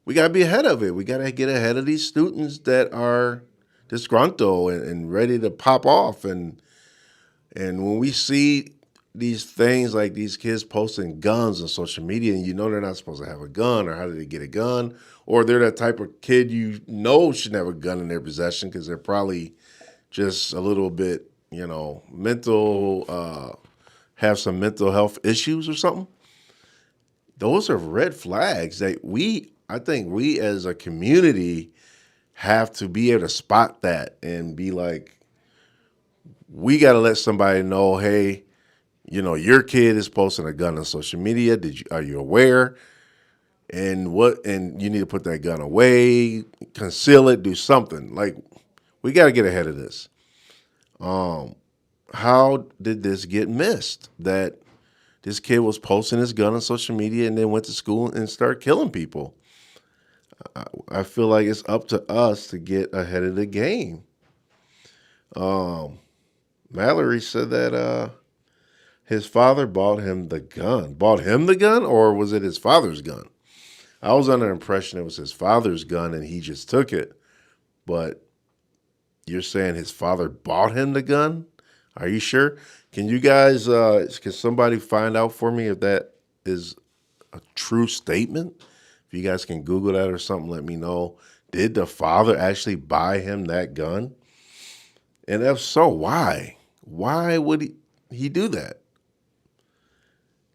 [SPEAKER 6] we got to be ahead of it. We got to get ahead of these students that are disgruntled and ready to pop off. And when we see these things like these kids posting guns on social media, and you know they're not supposed to have a gun, or how did they get a gun, or they're that type of kid you know shouldn't have a gun in their possession because they're probably just a little bit, mental, have some mental health issues or something. Those are red flags that I think we as a community have to be able to spot that and be like, we got to let somebody know, hey, your kid is posting a gun on social media. Are you aware? And you need to put that gun away, conceal it, do something. Like, we got to get ahead of this. How did this get missed? That this kid was posting his gun on social media and then went to school and started killing people. I feel like it's up to us to get ahead of the game. Mallory said that his father bought him the gun. Bought him the gun, or was it his father's gun? I was under the impression it was his father's gun and he just took it. But you're saying his father bought him the gun? Are you sure? Can you guys, can somebody find out for me if that is a true statement? If you guys can Google that or something, let me know. Did the father actually buy him that gun? And if so, why? Why would he do that?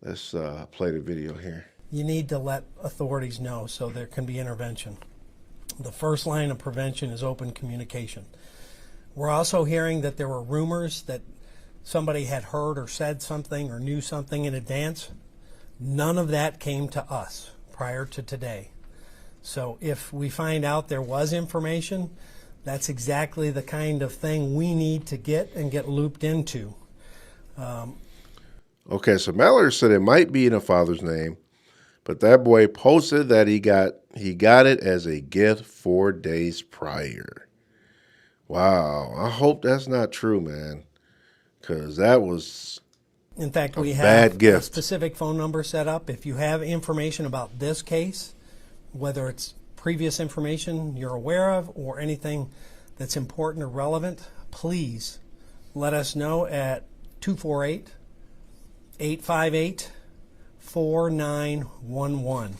[SPEAKER 6] Let's play the video here.
[SPEAKER 10] You need to let authorities know so there can be intervention. The first line of prevention is open communication. We're also hearing that there were rumors that somebody had heard or said something or knew something in advance. None of that came to us prior to today. So if we find out there was information, that's exactly the kind of thing we need to get looped into.
[SPEAKER 6] Okay, so Mallory said it might be in a father's name, but that boy posted that he got it as a gift 4 days prior. Wow, I hope that's not true, man, because that was
[SPEAKER 10] in fact, we
[SPEAKER 6] bad
[SPEAKER 10] have
[SPEAKER 6] gift.
[SPEAKER 10] A specific phone number set up. If you have information about this case, whether it's previous information you're aware of or anything that's important or relevant, please let us know at 248-858-4911.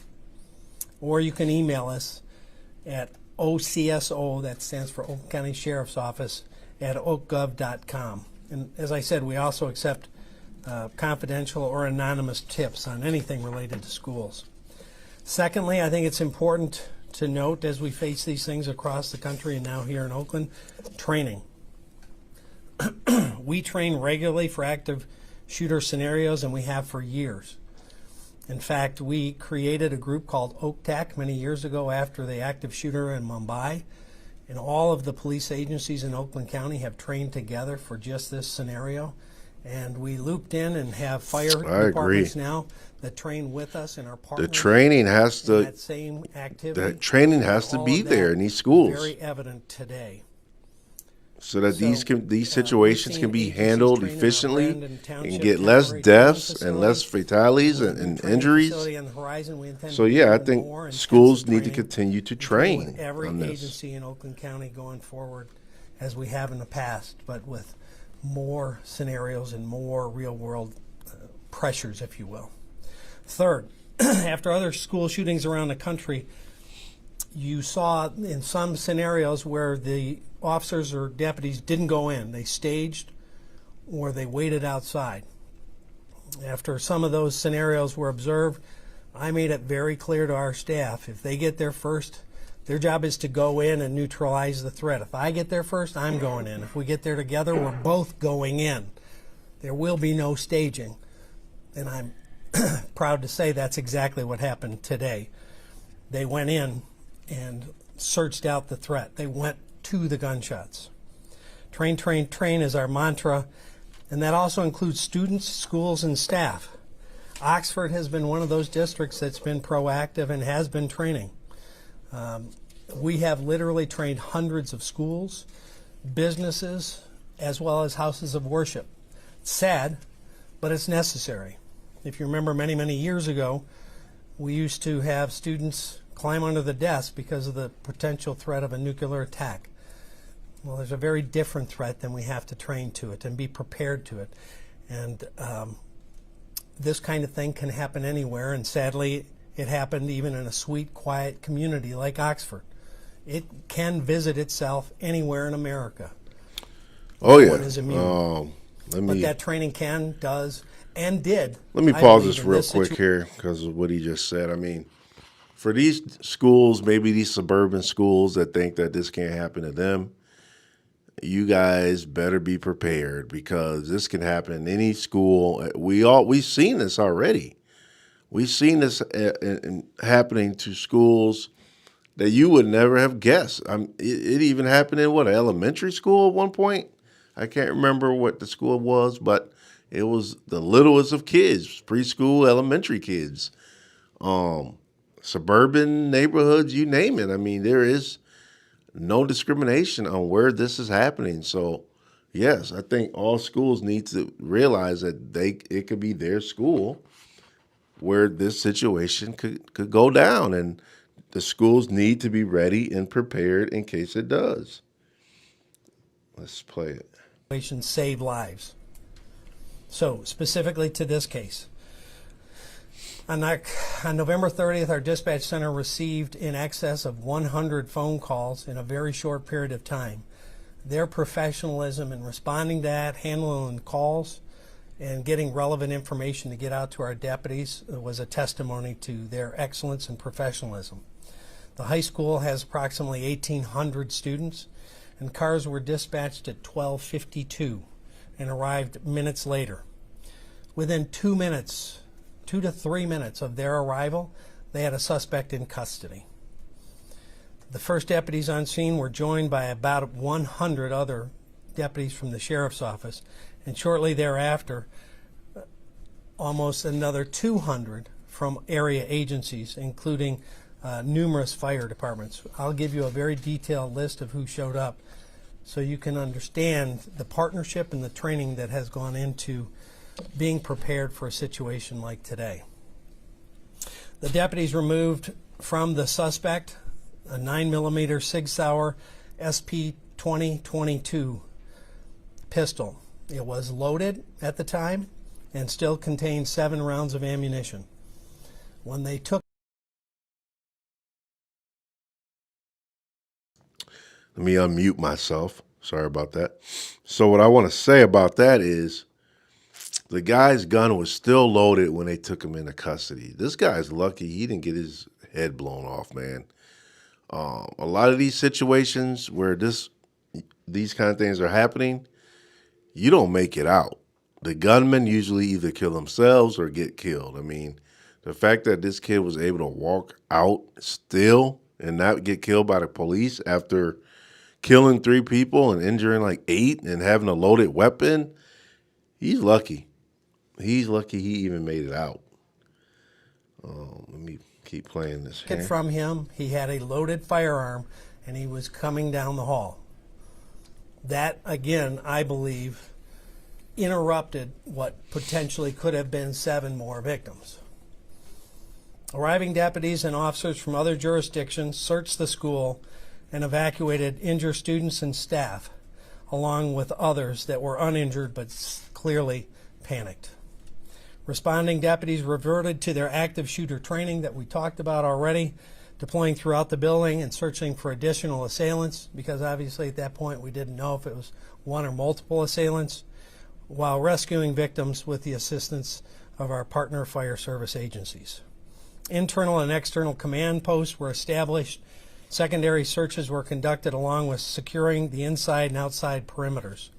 [SPEAKER 10] Or you can email us at OCSO, that stands for Oakland County Sheriff's Office, at oakgov.com. And as I said, we also accept confidential or anonymous tips on anything related to schools. Secondly, I think it's important to note as we face these things across the country and now here in Oakland, training. We train regularly for active shooter scenarios, and we have for years. In fact, we created a group called OakTAC many years ago after the active shooter in Mumbai, and all of the police agencies in Oakland County have trained together for just this scenario. And we looped in and have fire departments now that train with us and are partners.
[SPEAKER 6] The training has to.
[SPEAKER 10] That same activity.
[SPEAKER 6] That training has to be there in these schools.
[SPEAKER 10] Very evident today.
[SPEAKER 6] So that these situations can be handled efficiently and get less deaths and less fatalities and injuries. So yeah, I think schools need to continue to train
[SPEAKER 10] every
[SPEAKER 6] on this.
[SPEAKER 10] Agency in Oakland County going forward, as we have in the past, but with more scenarios and more real-world pressures, if you will. Third, after other school shootings around the country, you saw in some scenarios where the officers or deputies didn't go in. They staged or they waited outside. After some of those scenarios were observed, I made it very clear to our staff, if they get there first, their job is to go in and neutralize the threat. If I get there first, I'm going in. If we get there together, we're both going in. There will be no staging. And I'm proud to say that's exactly what happened today. They went in and searched out the threat. They went to the gunshots. Train, train, train is our mantra, and that also includes students, schools, and staff. Oxford has been one of those districts that's been proactive and has been training. We have literally trained hundreds of schools, businesses, as well as houses of worship. It's sad, but it's necessary. If you remember many, many years ago, we used to have students climb under the desk because of the potential threat of a nuclear attack. Well, there's a very different threat than we have to train to it and be prepared to it. And this kind of thing can happen anywhere, and sadly, it happened even in a sweet, quiet community like Oxford. It can visit itself anywhere in America.
[SPEAKER 6] Oh, yeah.
[SPEAKER 10] One is immune. But that training can, does, and did.
[SPEAKER 6] Let me pause this real quick here because of what he just said. I mean, for these schools, maybe these suburban schools that think that this can't happen to them, you guys better be prepared because this can happen in any school. We've seen this already. We've seen this happening to schools that you would never have guessed. It even happened in an elementary school at one point. I can't remember what the school was, but it was the littlest of kids, preschool, elementary kids, suburban neighborhoods, you name it. I mean, there is no discrimination on where this is happening. So, yes, I think all schools need to realize that it could be their school where this situation could go down, and the schools need to be ready and prepared in case it does. Let's play it.
[SPEAKER 10] Save lives. So, specifically to this case, on November 30th, our dispatch center received in excess of 100 phone calls in a very short period of time. Their professionalism in responding to that, handling calls, and getting relevant information to get out to our deputies was a testimony to their excellence and professionalism. The high school has approximately 1,800 students, and cars were dispatched at 12:52 and arrived minutes later. Within 2 minutes, 2 to 3 minutes of their arrival, they had a suspect in custody. The first deputies on scene were joined by about 100 other deputies from the sheriff's office, and shortly thereafter, almost another 200 from area agencies, including numerous fire departments. I'll give you a very detailed list of who showed up so you can understand the partnership and the training that has gone into being prepared for a situation like today. The deputies removed from the suspect a 9mm Sig Sauer SP 2022 pistol. It was loaded at the time and still contained 7 rounds of ammunition. When they took
[SPEAKER 6] Let me unmute myself. Sorry about that. So what I want to say about that is the guy's gun was still loaded when they took him into custody. This guy's lucky he didn't get his head blown off, man. A lot of these situations where these kind of things are happening, you don't make it out. The gunmen usually either kill themselves or get killed. I mean, the fact that this kid was able to walk out still and not get killed by the police after killing 3 people and injuring like 8 and having a loaded weapon, he's lucky. He's lucky he even made it out. Let me keep playing this here.
[SPEAKER 10] From him, he had a loaded firearm and he was coming down the hall. That, again, I believe, interrupted what potentially could have been 7 more victims. Arriving deputies and officers from other jurisdictions searched the school and evacuated injured students and staff, along with others that were uninjured but clearly panicked. Responding deputies reverted to their active shooter training that we talked about already, deploying throughout the building and searching for additional assailants, because obviously at that point we didn't know if it was one or multiple assailants, while rescuing victims with the assistance of our partner fire service agencies. Internal and external command posts were established. Secondary searches were conducted along with securing the inside and outside perimeters.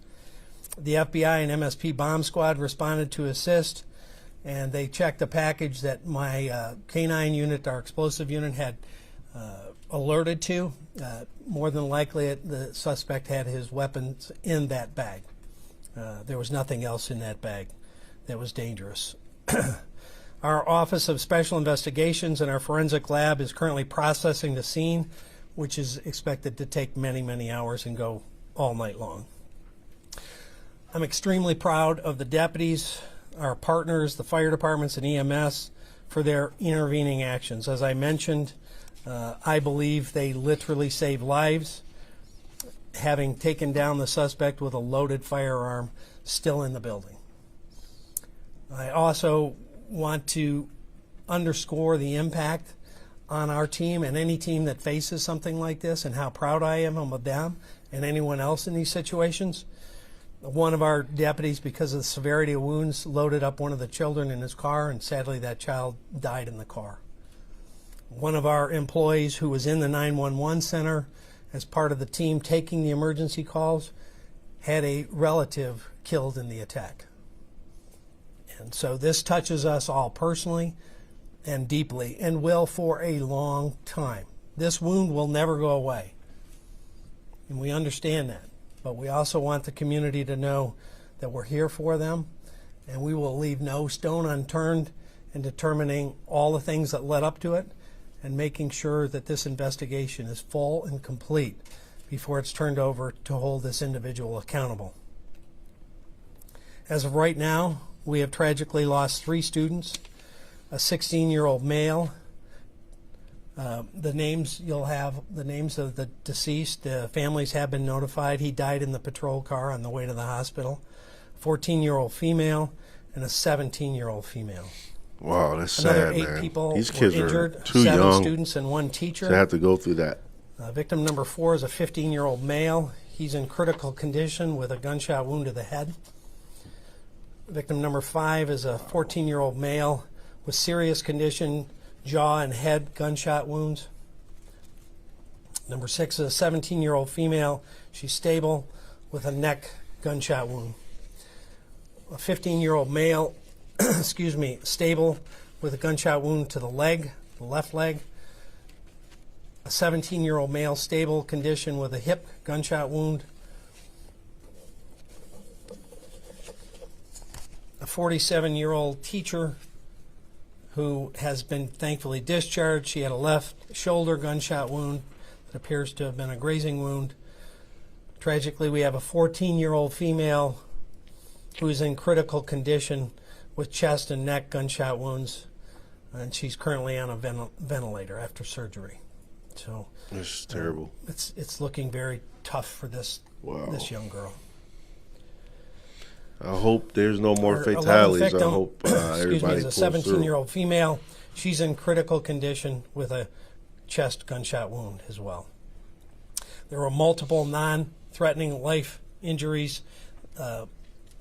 [SPEAKER 10] The FBI and MSP bomb squad responded to assist, and they checked a package that my K9 unit, our explosive unit, had alerted to. More than likely, the suspect had his weapons in that bag. There was nothing else in that bag that was dangerous. Our Office of Special Investigations and our forensic lab is currently processing the scene, which is expected to take many, many hours and go all night long. I'm extremely proud of the deputies, our partners, the fire departments and EMS, for their intervening actions. As I mentioned, I believe they literally saved lives, having taken down the suspect with a loaded firearm still in the building. I also want to underscore the impact on our team and any team that faces something like this, and how proud I am of them and anyone else in these situations. One of our deputies, because of the severity of wounds, loaded up one of the children in his car, and sadly that child died in the car. One of our employees who was in the 911 center as part of the team taking the emergency calls had a relative killed in the attack. And so this touches us all personally and deeply, and will for a long time. This wound will never go away, and we understand that. But we also want the community to know that we're here for them, and we will leave no stone unturned in determining all the things that led up to it and making sure that this investigation is full and complete before it's turned over to hold this individual accountable. As of right now, we have tragically lost 3 students, a 16-year-old male. You'll have the names of the deceased. The families have been notified. He died in the patrol car on the way to the hospital. 14-year-old female and a 17-year-old female.
[SPEAKER 6] Wow, that's
[SPEAKER 10] Another
[SPEAKER 6] sad,
[SPEAKER 10] 8
[SPEAKER 6] man.
[SPEAKER 10] people
[SPEAKER 6] These
[SPEAKER 10] were
[SPEAKER 6] kids
[SPEAKER 10] injured,
[SPEAKER 6] are too
[SPEAKER 10] 7
[SPEAKER 6] young
[SPEAKER 10] students and 1 teacher.
[SPEAKER 6] to have to go through that.
[SPEAKER 10] Victim number 4 is a 15-year-old male. He's in critical condition with a gunshot wound to the head. Victim number 5 is a 14-year-old male with serious condition, jaw and head gunshot wounds. Number 6 is a 17-year-old female. She's stable with a neck gunshot wound. A 15-year-old male, stable with a gunshot wound to the leg, the left leg. A 17-year-old male, stable condition with a hip gunshot wound. A 47-year-old teacher who has been thankfully discharged. She had a left shoulder gunshot wound that appears to have been a grazing wound. Tragically, we have a 14-year-old female who's in critical condition with chest and neck gunshot wounds, and she's currently on a ventilator after surgery. So
[SPEAKER 6] it's terrible.
[SPEAKER 10] It's looking very tough for this young girl.
[SPEAKER 6] I hope there's no more
[SPEAKER 10] Our
[SPEAKER 6] fatalities.
[SPEAKER 10] 11th victim,
[SPEAKER 6] I hope everybody
[SPEAKER 10] is a
[SPEAKER 6] pulls through.
[SPEAKER 10] 17-year-old female. She's in critical condition with a chest gunshot wound as well. There were multiple non-threatening life injuries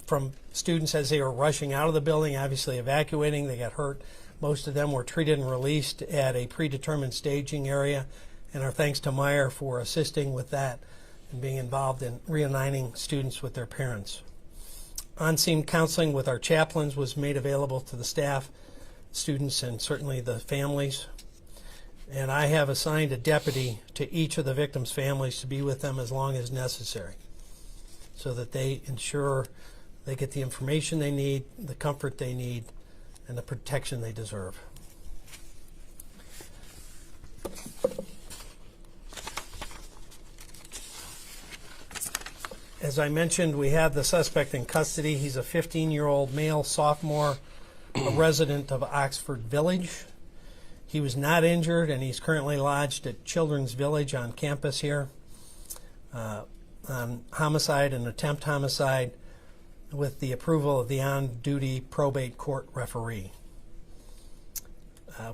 [SPEAKER 10] from students as they were rushing out of the building, obviously evacuating. They got hurt. Most of them were treated and released at a predetermined staging area, and our thanks to Meyer for assisting with that and being involved in reuniting students with their parents. On-scene counseling with our chaplains was made available to the staff, students, and certainly the families. And I have assigned a deputy to each of the victims' families to be with them as long as necessary, so that they ensure they get the information they need, the comfort they need, and the protection they deserve. As I mentioned, we have the suspect in custody. He's a 15-year-old male sophomore, a resident of Oxford Village. He was not injured, and he's currently lodged at Children's Village on campus here on homicide and attempt homicide with the approval of the on-duty probate court referee.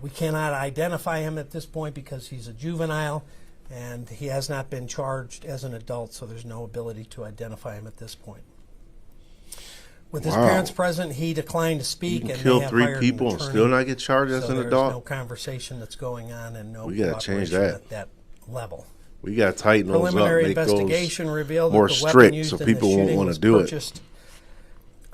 [SPEAKER 10] We cannot identify him at this point because he's a juvenile, and he has not been charged as an adult, so there's no ability to identify him at this point. With his parents present, he declined to speak.
[SPEAKER 6] You can
[SPEAKER 10] and
[SPEAKER 6] kill
[SPEAKER 10] they have
[SPEAKER 6] 3
[SPEAKER 10] hired
[SPEAKER 6] people
[SPEAKER 10] an
[SPEAKER 6] and
[SPEAKER 10] attorney,
[SPEAKER 6] still not get charged as an
[SPEAKER 10] there's
[SPEAKER 6] adult?
[SPEAKER 10] no conversation that's going on and no
[SPEAKER 6] We gotta change
[SPEAKER 10] cooperation
[SPEAKER 6] that.
[SPEAKER 10] at that level.
[SPEAKER 6] We got to tighten those up,
[SPEAKER 10] Preliminary
[SPEAKER 6] make
[SPEAKER 10] investigation
[SPEAKER 6] those
[SPEAKER 10] revealed
[SPEAKER 6] more
[SPEAKER 10] that the weapon
[SPEAKER 6] strict
[SPEAKER 10] used
[SPEAKER 6] so
[SPEAKER 10] in the
[SPEAKER 6] people won't
[SPEAKER 10] shooting
[SPEAKER 6] want
[SPEAKER 10] was
[SPEAKER 6] to do it.
[SPEAKER 10] purchased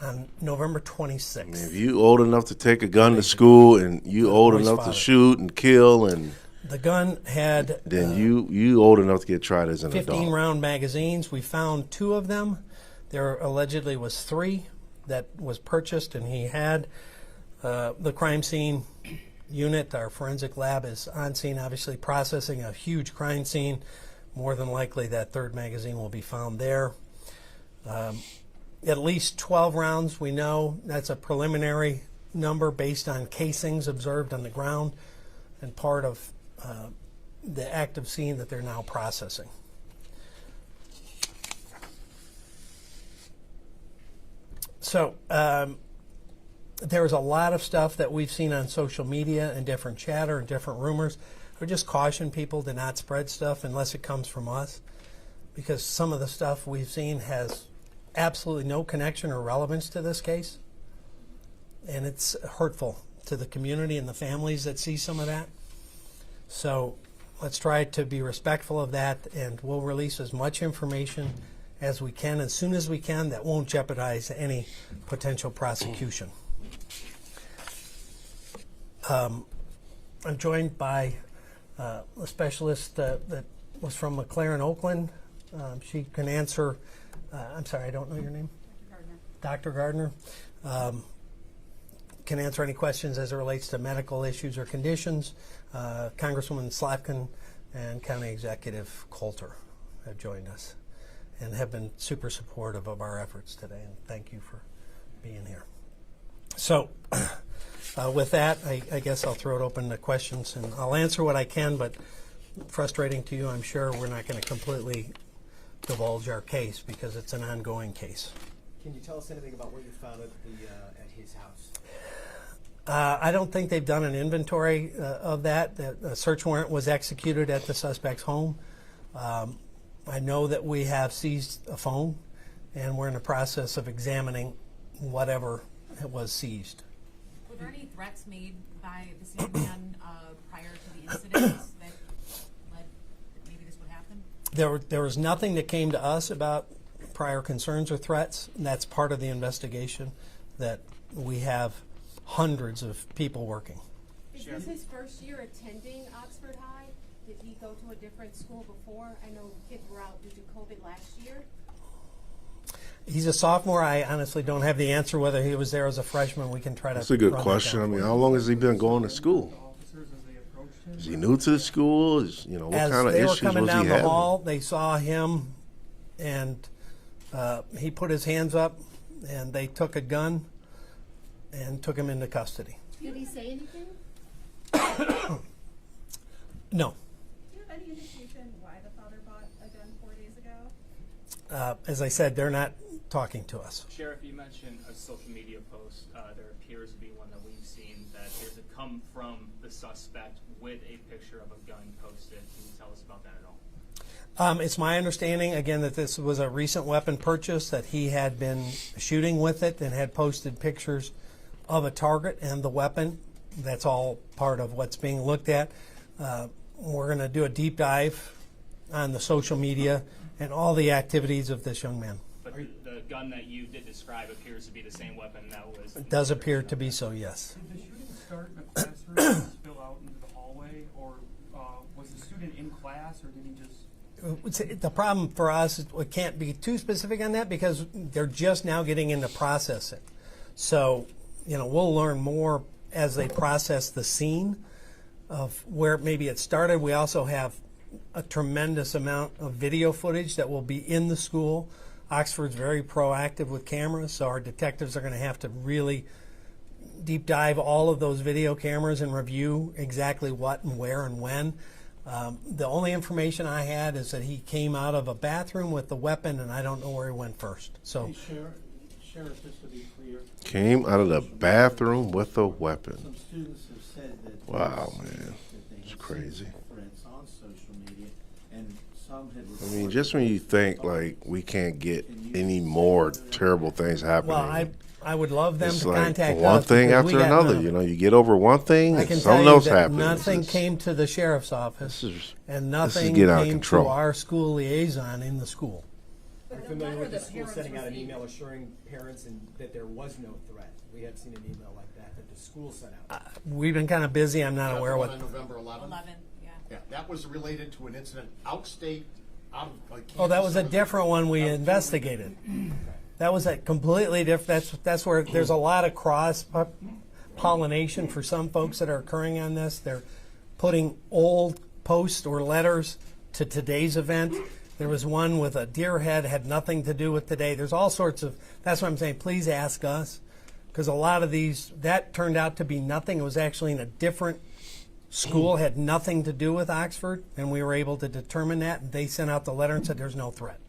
[SPEAKER 10] on November 26th.
[SPEAKER 6] If you old enough to take a gun to school and you old
[SPEAKER 10] boy's
[SPEAKER 6] enough to
[SPEAKER 10] father.
[SPEAKER 6] shoot and kill and
[SPEAKER 10] The gun had
[SPEAKER 6] Then you old enough to get tried as an
[SPEAKER 10] 15
[SPEAKER 6] adult.
[SPEAKER 10] round magazines. We found 2 of them. There allegedly was 3 that was purchased, and he had the crime scene unit. Our forensic lab is on scene, obviously processing a huge crime scene. More than likely that 3rd magazine will be found there. At least 12 rounds, we know. That's a preliminary number based on casings observed on the ground and part of the active scene that they're now processing. So there was a lot of stuff that we've seen on social media and different chatter and different rumors. I would just caution people to not spread stuff unless it comes from us, because some of the stuff we've seen has absolutely no connection or relevance to this case, and it's hurtful to the community and the families that see some of that. So let's try to be respectful of that, and we'll release as much information as we can, as soon as we can, that won't jeopardize any potential prosecution. I'm joined by a specialist that was from McLaren, Oakland. She can answer, I'm sorry, I don't know your name? Dr. Gardner. Can answer any questions as it relates to medical issues or conditions. Congresswoman Slotkin and County Executive Coulter have joined us and have been super supportive of our efforts today, and thank you for being here. So with that, I guess I'll throw it open to questions, and I'll answer what I can, but frustrating to you, I'm sure. We're not going to completely divulge our case because it's an ongoing case.
[SPEAKER 11] Can you tell us anything about what you found at his house?
[SPEAKER 10] I don't think they've done an inventory of that. A search warrant was executed at the suspect's home. I know that we have seized a phone, and we're in the process of examining whatever was seized.
[SPEAKER 12] Were there any threats made by the same man prior to the incident that led maybe this would happen?
[SPEAKER 10] There was nothing that came to us about prior concerns or threats, and that's part of the investigation, that we have hundreds of people working.
[SPEAKER 13] Is this his first year attending Oxford High? Did he go to a different school before? I know kids were out due to COVID last year.
[SPEAKER 10] He's a sophomore. I honestly don't have the answer whether he was there as a freshman. We can try to.
[SPEAKER 6] That's a good
[SPEAKER 10] run
[SPEAKER 6] question.
[SPEAKER 10] that
[SPEAKER 6] I
[SPEAKER 10] down.
[SPEAKER 6] mean, how long has he been going to school? Is he new to the school? What
[SPEAKER 10] As
[SPEAKER 6] kind of
[SPEAKER 10] they were
[SPEAKER 6] issues
[SPEAKER 10] coming
[SPEAKER 6] was he
[SPEAKER 10] down the
[SPEAKER 6] having?
[SPEAKER 10] hall, they saw him, and he put his hands up, and they took a gun and took him into custody.
[SPEAKER 13] Did he say anything?
[SPEAKER 10] No.
[SPEAKER 14] Do you have any indication why the father bought a gun 4 days ago?
[SPEAKER 10] As I said, they're not talking to us.
[SPEAKER 15] Sheriff, you mentioned a social media post. There appears to be one that we've seen that appears to come from the suspect with a picture of a gun posted. Can you tell us about that at all?
[SPEAKER 10] It's my understanding, again, that this was a recent weapon purchase, that he had been shooting with it and had posted pictures of a target and the weapon. That's all part of what's being looked at. We're going to do a deep dive on the social media and all the activities of this young man.
[SPEAKER 15] But the gun that you did describe appears to be the same weapon that was...
[SPEAKER 10] It does appear to be so, yes.
[SPEAKER 3] Did the shooting start in a classroom and spill out into the hallway, or was the student in class, or did he just...
[SPEAKER 10] The problem for us is we can't be too specific on that because they're just now getting into processing. So, we'll learn more as they process the scene of where maybe it started. We also have a tremendous amount of video footage that will be in the school. Oxford's very proactive with cameras, so our detectives are going to have to really deep dive all of those video cameras and review exactly what and where and when. The only information I had is that he came out of a bathroom with the weapon, and I don't know where he went first. So,
[SPEAKER 11] Hey, Sheriff, just to be clear.
[SPEAKER 6] Came out of the bathroom with a weapon.
[SPEAKER 11] Some students have said that.
[SPEAKER 6] Wow, man. It's crazy.
[SPEAKER 11] Friends on social media, and some had.
[SPEAKER 6] I mean, just when you think like we can't get any more terrible things happening.
[SPEAKER 10] well, I would love them
[SPEAKER 6] it's
[SPEAKER 10] to
[SPEAKER 6] like
[SPEAKER 10] contact
[SPEAKER 6] one
[SPEAKER 10] us
[SPEAKER 6] thing
[SPEAKER 10] because we
[SPEAKER 6] after
[SPEAKER 10] got
[SPEAKER 6] another.
[SPEAKER 10] none.
[SPEAKER 6] You get over one thing,
[SPEAKER 10] I
[SPEAKER 6] and
[SPEAKER 10] can
[SPEAKER 6] something
[SPEAKER 10] tell you
[SPEAKER 6] else
[SPEAKER 10] that
[SPEAKER 6] happens.
[SPEAKER 10] nothing
[SPEAKER 6] It's-
[SPEAKER 10] came to the sheriff's office, and
[SPEAKER 6] this is
[SPEAKER 10] nothing
[SPEAKER 6] getting out of
[SPEAKER 10] came
[SPEAKER 6] control.
[SPEAKER 10] to our school liaison in the school.
[SPEAKER 11] Are you familiar with the school sending out an email assuring parents that there was no threat? We have seen an email like that the school sent out.
[SPEAKER 10] We've been kind of busy. I'm not aware what.
[SPEAKER 12] November 11th. Yeah.
[SPEAKER 16] Yeah, that was related to an incident outstate, out of like.
[SPEAKER 10] Oh, that was a
[SPEAKER 16] Kansas.
[SPEAKER 10] different one we investigated. That was a completely different. That's where there's a lot of cross pollination for some folks that are occurring on this. They're putting old posts or letters to today's event. There was one with a deer head, had nothing to do with today. There's all sorts of. That's what I'm saying. Please ask us, because a lot of these that turned out to be nothing. It was actually in a different school, had nothing to do with Oxford, and we were able to determine that. And they sent out the letter and said there's no threat.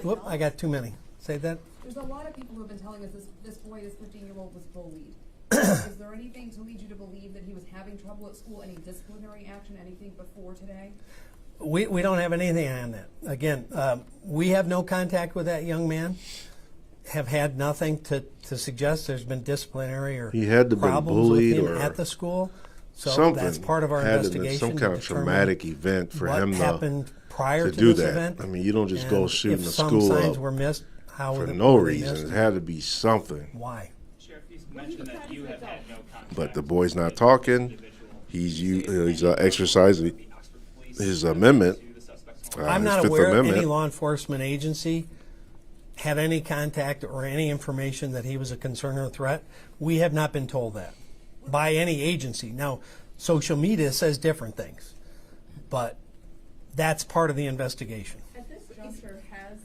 [SPEAKER 10] Whoop! I got too many. Say that.
[SPEAKER 17] There's a lot of people who have been telling us this boy, this 15-year-old, was bullied. Is there anything to lead you to believe that he was having trouble at school? Any disciplinary action? Anything before today?
[SPEAKER 10] We don't have anything on that. Again, we have no contact with that young man. Have had nothing to suggest there's been disciplinary or
[SPEAKER 6] he had to been
[SPEAKER 10] problems
[SPEAKER 6] bullied
[SPEAKER 10] with him
[SPEAKER 6] or
[SPEAKER 10] at the school. So
[SPEAKER 6] something.
[SPEAKER 10] that's part of our
[SPEAKER 6] Had to been
[SPEAKER 10] investigation.
[SPEAKER 6] some kind of traumatic event for
[SPEAKER 10] what
[SPEAKER 6] him
[SPEAKER 10] happened prior
[SPEAKER 6] to
[SPEAKER 10] to
[SPEAKER 6] do
[SPEAKER 10] this
[SPEAKER 6] that.
[SPEAKER 10] event.
[SPEAKER 6] I mean, you don't just go
[SPEAKER 10] and
[SPEAKER 6] shooting
[SPEAKER 10] if
[SPEAKER 6] a
[SPEAKER 10] some
[SPEAKER 6] school
[SPEAKER 10] signs
[SPEAKER 6] up
[SPEAKER 10] were missed, how
[SPEAKER 6] for
[SPEAKER 10] were
[SPEAKER 6] no
[SPEAKER 10] were they
[SPEAKER 6] reason.
[SPEAKER 10] missed?
[SPEAKER 6] It had to be something.
[SPEAKER 10] Why?
[SPEAKER 15] Sheriff, you mentioned that you have had no contact.
[SPEAKER 6] But the boy's not talking. He's exercising his amendment.
[SPEAKER 10] I'm not
[SPEAKER 6] his Fifth
[SPEAKER 10] aware of
[SPEAKER 6] Amendment.
[SPEAKER 10] any law enforcement agency had any contact or any information that he was a concern or threat. We have not been told that by any agency. Now, social media says different things, but that's part of the investigation.
[SPEAKER 14] At this juncture, has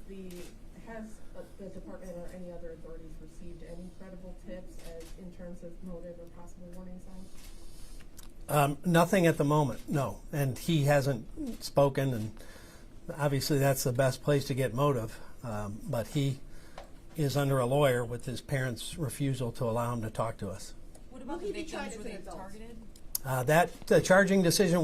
[SPEAKER 14] the department or any other authorities received any credible tips in terms of motive or possible warning signs?
[SPEAKER 10] Nothing at the moment, no. And he hasn't spoken, and obviously that's the best place to get motive. But he is under a lawyer with his parents' refusal to allow him to talk to us.
[SPEAKER 12] What about the victims? Were they targeted?
[SPEAKER 10] The charging decision,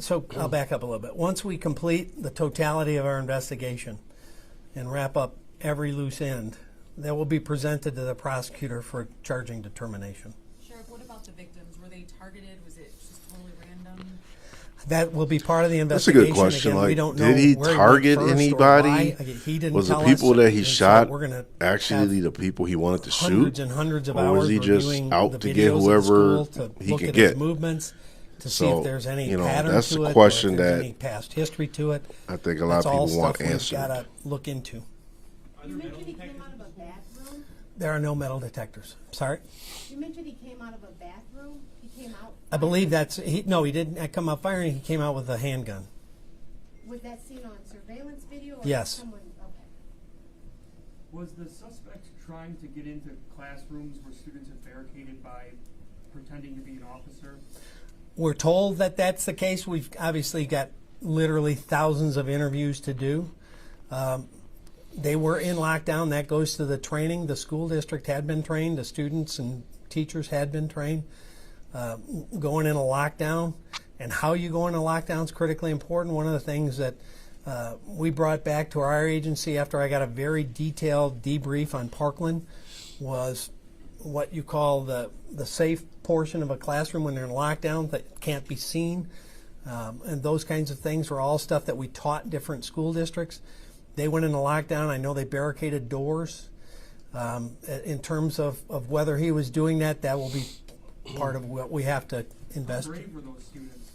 [SPEAKER 10] so I'll back up a little bit. Once we complete the totality of our investigation and wrap up every loose end, that will be presented to the prosecutor for charging determination.
[SPEAKER 12] Sheriff, what about the victims? Were they targeted? Was it just totally random?
[SPEAKER 10] That will be part of the
[SPEAKER 6] That's a
[SPEAKER 10] investigation.
[SPEAKER 6] good question.
[SPEAKER 10] Again,
[SPEAKER 6] like,
[SPEAKER 10] we don't know
[SPEAKER 6] did he
[SPEAKER 10] where
[SPEAKER 6] target
[SPEAKER 10] went first or
[SPEAKER 6] anybody?
[SPEAKER 10] why. He didn't
[SPEAKER 6] Was the
[SPEAKER 10] tell
[SPEAKER 6] people
[SPEAKER 10] us.
[SPEAKER 6] that he
[SPEAKER 10] And so
[SPEAKER 6] shot
[SPEAKER 10] we're gonna
[SPEAKER 6] actually the people he wanted to shoot?
[SPEAKER 10] hundreds and hundreds of
[SPEAKER 6] or
[SPEAKER 10] hours
[SPEAKER 6] was he just
[SPEAKER 10] reviewing
[SPEAKER 6] out
[SPEAKER 10] the
[SPEAKER 6] to
[SPEAKER 10] videos
[SPEAKER 6] get
[SPEAKER 10] of the
[SPEAKER 6] whoever
[SPEAKER 10] school to
[SPEAKER 6] he
[SPEAKER 10] look
[SPEAKER 6] could
[SPEAKER 10] at
[SPEAKER 6] get?
[SPEAKER 10] his movements to see
[SPEAKER 6] So,
[SPEAKER 10] if there's any
[SPEAKER 6] you know,
[SPEAKER 10] pattern
[SPEAKER 6] that's
[SPEAKER 10] to
[SPEAKER 6] the
[SPEAKER 10] it,
[SPEAKER 6] question
[SPEAKER 10] or if there's
[SPEAKER 6] that
[SPEAKER 10] any past history to it.
[SPEAKER 6] I think a lot of
[SPEAKER 10] That's all
[SPEAKER 6] people want
[SPEAKER 10] stuff we've
[SPEAKER 6] answered.
[SPEAKER 10] gotta look into.
[SPEAKER 13] You mentioned he came out of a bathroom.
[SPEAKER 10] There are no metal detectors. Sorry.
[SPEAKER 13] You mentioned he came out of a bathroom. He came out.
[SPEAKER 10] I believe he didn't come out firing. He came out with a handgun.
[SPEAKER 13] Was that seen on surveillance video? Or
[SPEAKER 10] Yes.
[SPEAKER 13] Someone, okay.
[SPEAKER 3] Was the suspect trying to get into classrooms where students are barricaded by pretending to be an officer?
[SPEAKER 10] We're told that that's the case. We've obviously got literally thousands of interviews to do. They were in lockdown. That goes to the training. The school district had been trained. The students and teachers had been trained. Going in a lockdown and how you go into lockdown is critically important. One of the things that we brought back to our agency after I got a very detailed debrief on Parkland was what you call the safe portion of a classroom when they're in lockdown that can't be seen. And those kinds of things were all stuff that we taught different school districts. They went into lockdown. I know they barricaded doors. In terms of whether he was doing that, that will be part of what we have to investigate.
[SPEAKER 3] How brave were those students?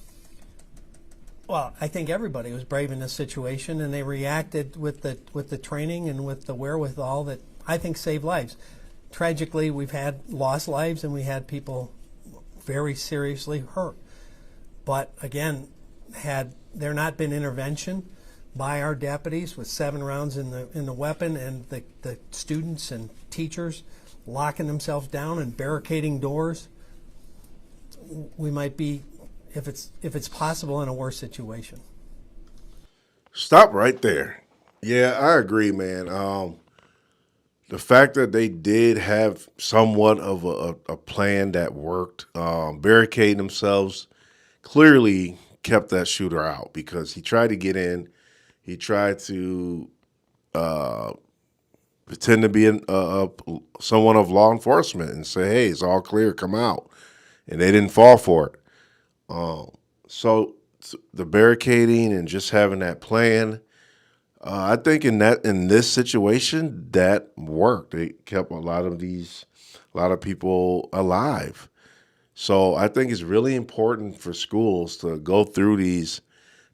[SPEAKER 10] Well, I think everybody was brave in this situation, and they reacted with the training and with the wherewithal that I think saved lives. Tragically, we've had lost lives, and we had people very seriously hurt. But again, had there not been intervention by our deputies with 7 rounds in the weapon and the students and teachers locking themselves down and barricading doors, we might be, if it's possible, in a worse situation.
[SPEAKER 6] Stop right there. Yeah, I agree, man. The fact that they did have somewhat of a plan that worked, barricading themselves, clearly kept that shooter out because he tried to get in. He tried to pretend to be someone of law enforcement and say, hey, it's all clear, come out. And they didn't fall for it. So the barricading and just having that plan, I think in this situation, that worked. It kept a lot of people alive. So I think it's really important for schools to go through these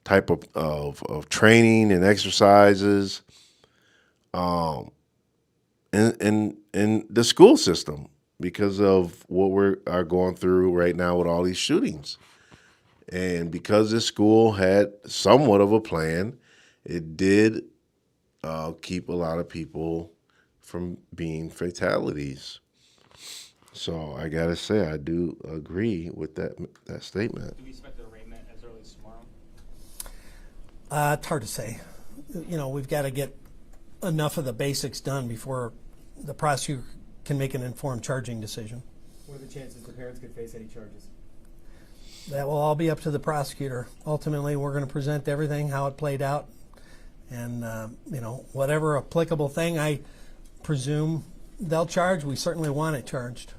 [SPEAKER 6] type of training and exercises in the school system because of what we are going through right now with all these shootings. And because this school had somewhat of a plan, it did keep a lot of people from being fatalities. So I gotta say, I do agree with that statement.
[SPEAKER 15] Do we expect the arraignment as early as tomorrow?
[SPEAKER 10] It's hard to say. We've got to get enough of the basics done before the prosecutor can make an informed charging decision.
[SPEAKER 11] What are the chances the parents could face any charges?
[SPEAKER 10] That will all be up to the prosecutor. Ultimately, we're going to present everything, how it played out, and whatever applicable thing I presume they'll charge, we certainly want it charged.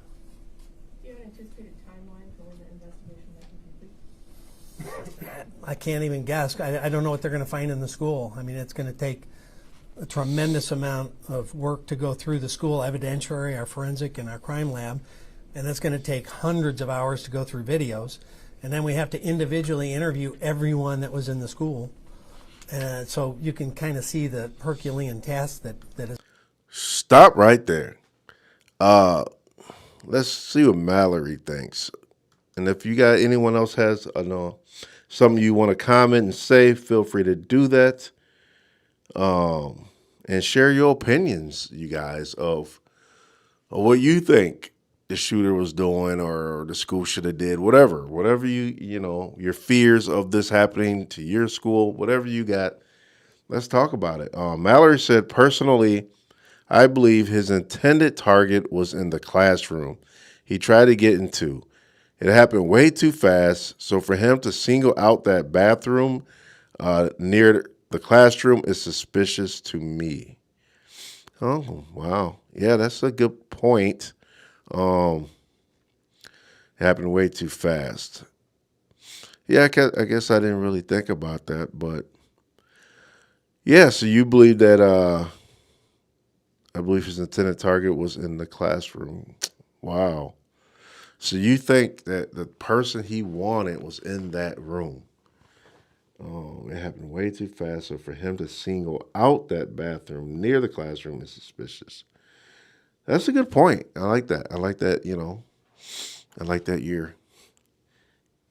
[SPEAKER 13] Do you have an anticipated timeline for when the investigation might be complete?
[SPEAKER 10] I can't even guess. I don't know what they're going to find in the school. I mean, it's going to take a tremendous amount of work to go through the school evidentiary, our forensic, and our crime lab, and it's going to take hundreds of hours to go through videos. And then we have to individually interview everyone that was in the school. So you can kind of see the Herculean task that is.
[SPEAKER 6] Stop right there. Let's see what Mallory thinks. And if you got anyone else has something you want to comment and say, feel free to do that. And share your opinions, you guys, of what you think the shooter was doing or the school should have did, whatever your fears of this happening to your school, whatever you got, let's talk about it. Mallory said, personally, I believe his intended target was in the classroom. He tried to get into. It happened way too fast, so for him to single out that bathroom near the classroom is suspicious to me. Oh, wow. Yeah, that's a good point. It happened way too fast. Yeah, I guess I didn't really think about that, but yeah, so you believe that I believe his intended target was in the classroom. Wow. So you think that the person he wanted was in that room. It happened way too fast, so for him to single out that bathroom near the classroom is suspicious. That's a good point. I like that. I like that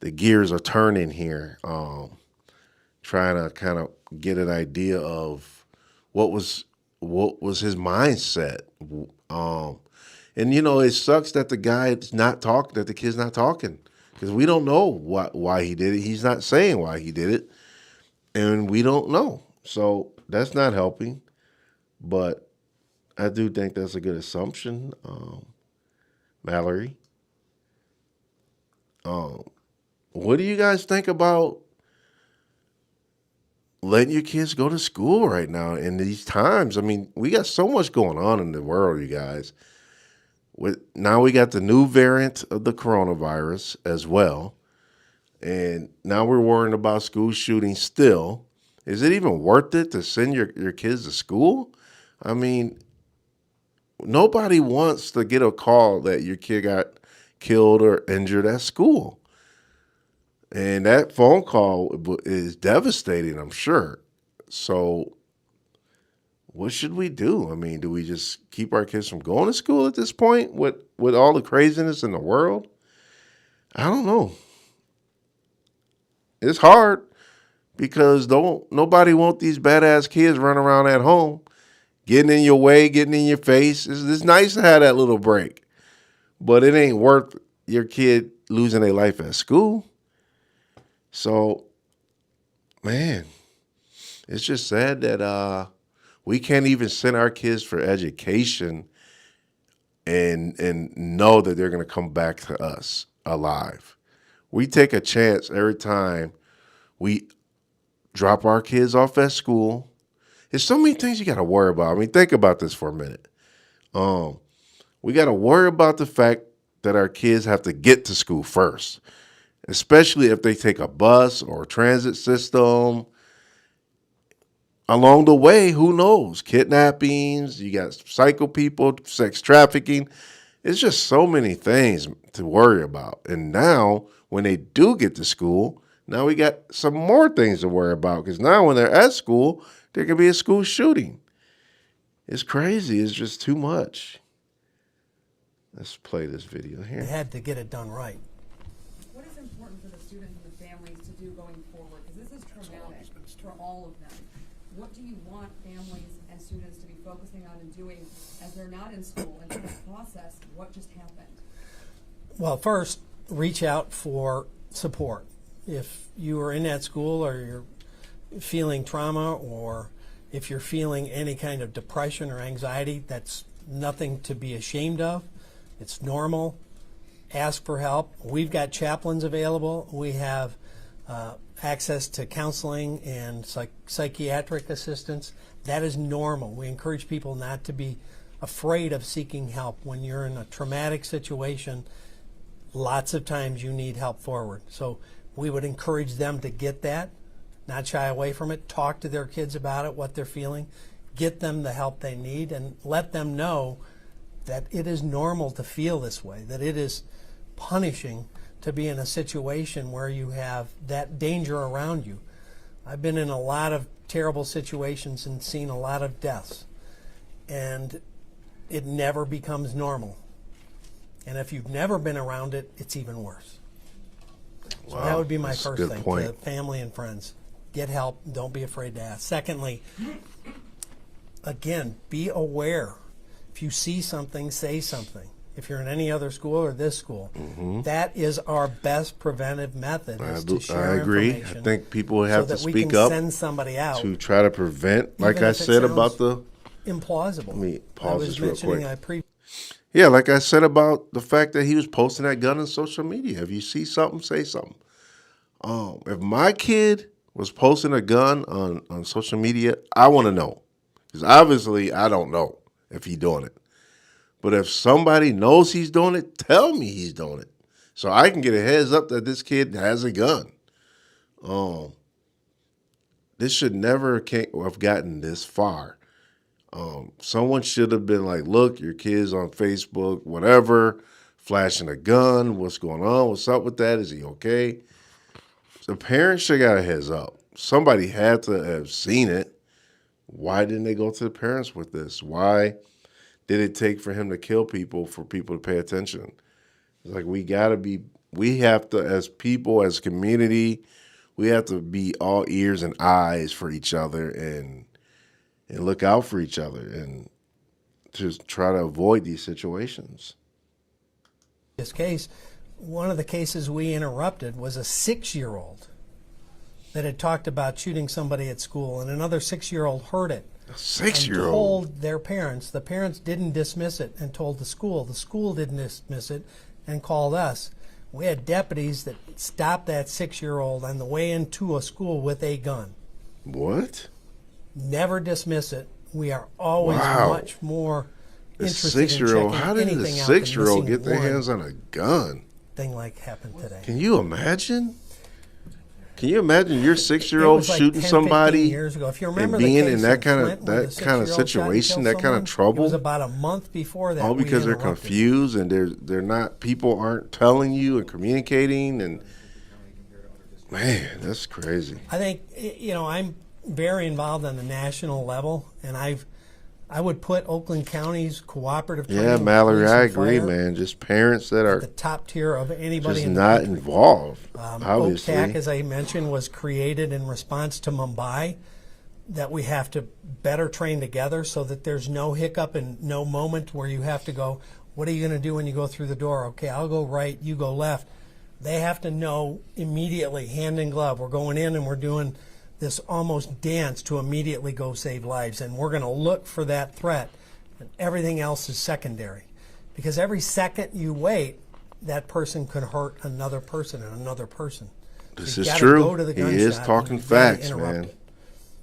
[SPEAKER 6] the gears are turning here. Trying to kind of get an idea of what was his mindset. And it sucks that the guy's not talking, that the kid's not talking, because we don't know why he did it. He's not saying why he did it, and we don't know. So that's not helping. But I do think that's a good assumption, Mallory. What do you guys think about letting your kids go to school right now in these times? I mean, we got so much going on in the world, you guys. Now we got the new variant of the coronavirus as well. And now we're worrying about school shootings still. Is it even worth it to send your kids to school? I mean, nobody wants to get a call that your kid got killed or injured at school. And that phone call is devastating, I'm sure. So what should we do? I mean, do we just keep our kids from going to school at this point with all the craziness in the world? I don't know. It's hard because nobody want these badass kids running around at home, getting in your way, getting in your face. It's nice to have that little break, but it ain't worth your kid losing their life at school. So, man, it's just sad that we can't even send our kids for education and know that they're going to come back to us alive. We take a chance every time we drop our kids off at school. There's so many things you got to worry about. I mean, think about this for a minute. We got to worry about the fact that our kids have to get to school first, especially if they take a bus or a transit system. Along the way, who knows? Kidnappings, you got psycho people, sex trafficking. It's just so many things to worry about. And now when they do get to school, now we got some more things to worry about, because now when they're at school, there could be a school shooting. It's crazy. It's just too much. Let's play this video here.
[SPEAKER 10] They had to get it done right.
[SPEAKER 17] What is important for the students and the families to do going forward? Because this is traumatic for all of them. What do you want families and students to be focusing on and doing as they're not in school and trying to process what just happened?
[SPEAKER 10] Well, first, reach out for support. If you are in that school or you're feeling trauma, or if you're feeling any kind of depression or anxiety, that's nothing to be ashamed of. It's normal. Ask for help. We've got chaplains available. We have access to counseling and psychiatric assistance. That is normal. We encourage people not to be afraid of seeking help. When you're in a traumatic situation, lots of times you need help forward. So we would encourage them to get that, not shy away from it, talk to their kids about it, what they're feeling, get them the help they need, and let them know that it is normal to feel this way, that it is punishing to be in a situation where you have that danger around you. I've been in a lot of terrible situations and seen a lot of deaths, and it never becomes normal. And if you've never been around it, it's even worse. So that would be my first thing to family and friends. Get help. Don't be afraid to ask. Secondly, again, be aware. If you see something, say something. If you're in any other school or this school, that is our best preventive method. Is to share
[SPEAKER 6] I agree. I think people have to speak up,
[SPEAKER 10] send somebody out
[SPEAKER 6] to try to prevent. Like I said about the
[SPEAKER 10] implausible.
[SPEAKER 6] Let me pause this real quick.
[SPEAKER 10] Yeah,
[SPEAKER 6] Yeah, like I said about the fact that he was posting that gun on social media. If you see something, say something. If my kid was posting a gun on social media, I want to know. Because obviously I don't know if he's doing it. But if somebody knows he's doing it, tell me he's doing it, so I can get a heads up that this kid has a gun. This should never have gotten this far. Someone should have been like, look, your kid's on Facebook, whatever, flashing a gun. What's going on? What's up with that? Is he okay? The parents should have got a heads up. Somebody had to have seen it. Why didn't they go to the parents with this? Why did it take for him to kill people for people to pay attention? It's like we have to, as people, as community, we have to be all ears and eyes for each other and look out for each other and just try to avoid these situations.
[SPEAKER 10] This case, one of the cases we interrupted was a 6-year-old that had talked about shooting somebody at school, and another 6-year-old heard it.
[SPEAKER 6] A 6-year-old?
[SPEAKER 10] And told their parents. The parents didn't dismiss it and told the school. The school didn't dismiss it and called us. We had deputies that stopped that 6-year-old on the way into a school with a gun.
[SPEAKER 6] What?
[SPEAKER 10] Never dismiss it. We are always much more interested in checking anything out.
[SPEAKER 6] How did a 6-year-old get their hands on a gun?
[SPEAKER 10] Thing like happened today.
[SPEAKER 6] Can you imagine? Can you imagine your 6-year-old shooting
[SPEAKER 10] 10,
[SPEAKER 6] somebody
[SPEAKER 10] years ago. If you remember
[SPEAKER 6] and being
[SPEAKER 10] the case
[SPEAKER 6] in that
[SPEAKER 10] of
[SPEAKER 6] kind
[SPEAKER 10] Flint,
[SPEAKER 6] of
[SPEAKER 10] where
[SPEAKER 6] that
[SPEAKER 10] the
[SPEAKER 6] kind of
[SPEAKER 10] 6-year-old shot and
[SPEAKER 6] situation,
[SPEAKER 10] killed
[SPEAKER 6] that kind of
[SPEAKER 10] someone?
[SPEAKER 6] trouble?
[SPEAKER 10] It was about a month before that.
[SPEAKER 6] All because they're
[SPEAKER 10] interrupted.
[SPEAKER 6] confused and they're not, people aren't telling you and communicating, and man, that's crazy.
[SPEAKER 10] I think, you know, I'm very involved on the national level, and I would put Oakland County's cooperative training.
[SPEAKER 6] Yeah, Mallory, I
[SPEAKER 10] police and
[SPEAKER 6] agree,
[SPEAKER 10] fire
[SPEAKER 6] man. Just parents that are
[SPEAKER 10] the top tier of anybody
[SPEAKER 6] just
[SPEAKER 10] in the
[SPEAKER 6] not
[SPEAKER 10] country.
[SPEAKER 6] involved. Obviously,
[SPEAKER 10] OCAC, as I mentioned, was created in response to Mumbai, that we have to better train together so that there's no hiccup and no moment where you have to go, what are you going to do when you go through the door? Okay, I'll go right, you go left. They have to know immediately, hand in glove, we're going in and we're doing this almost dance to immediately go save lives. And we're going to look for that threat, and everything else is secondary. Because every second you wait, that person could hurt another person and another person.
[SPEAKER 6] This
[SPEAKER 10] So you
[SPEAKER 6] is
[SPEAKER 10] gotta
[SPEAKER 6] true.
[SPEAKER 10] go to the
[SPEAKER 6] He
[SPEAKER 10] gunshot
[SPEAKER 6] is
[SPEAKER 10] and
[SPEAKER 6] talking
[SPEAKER 10] you gotta
[SPEAKER 6] facts,
[SPEAKER 10] interrupt
[SPEAKER 6] man.
[SPEAKER 10] it.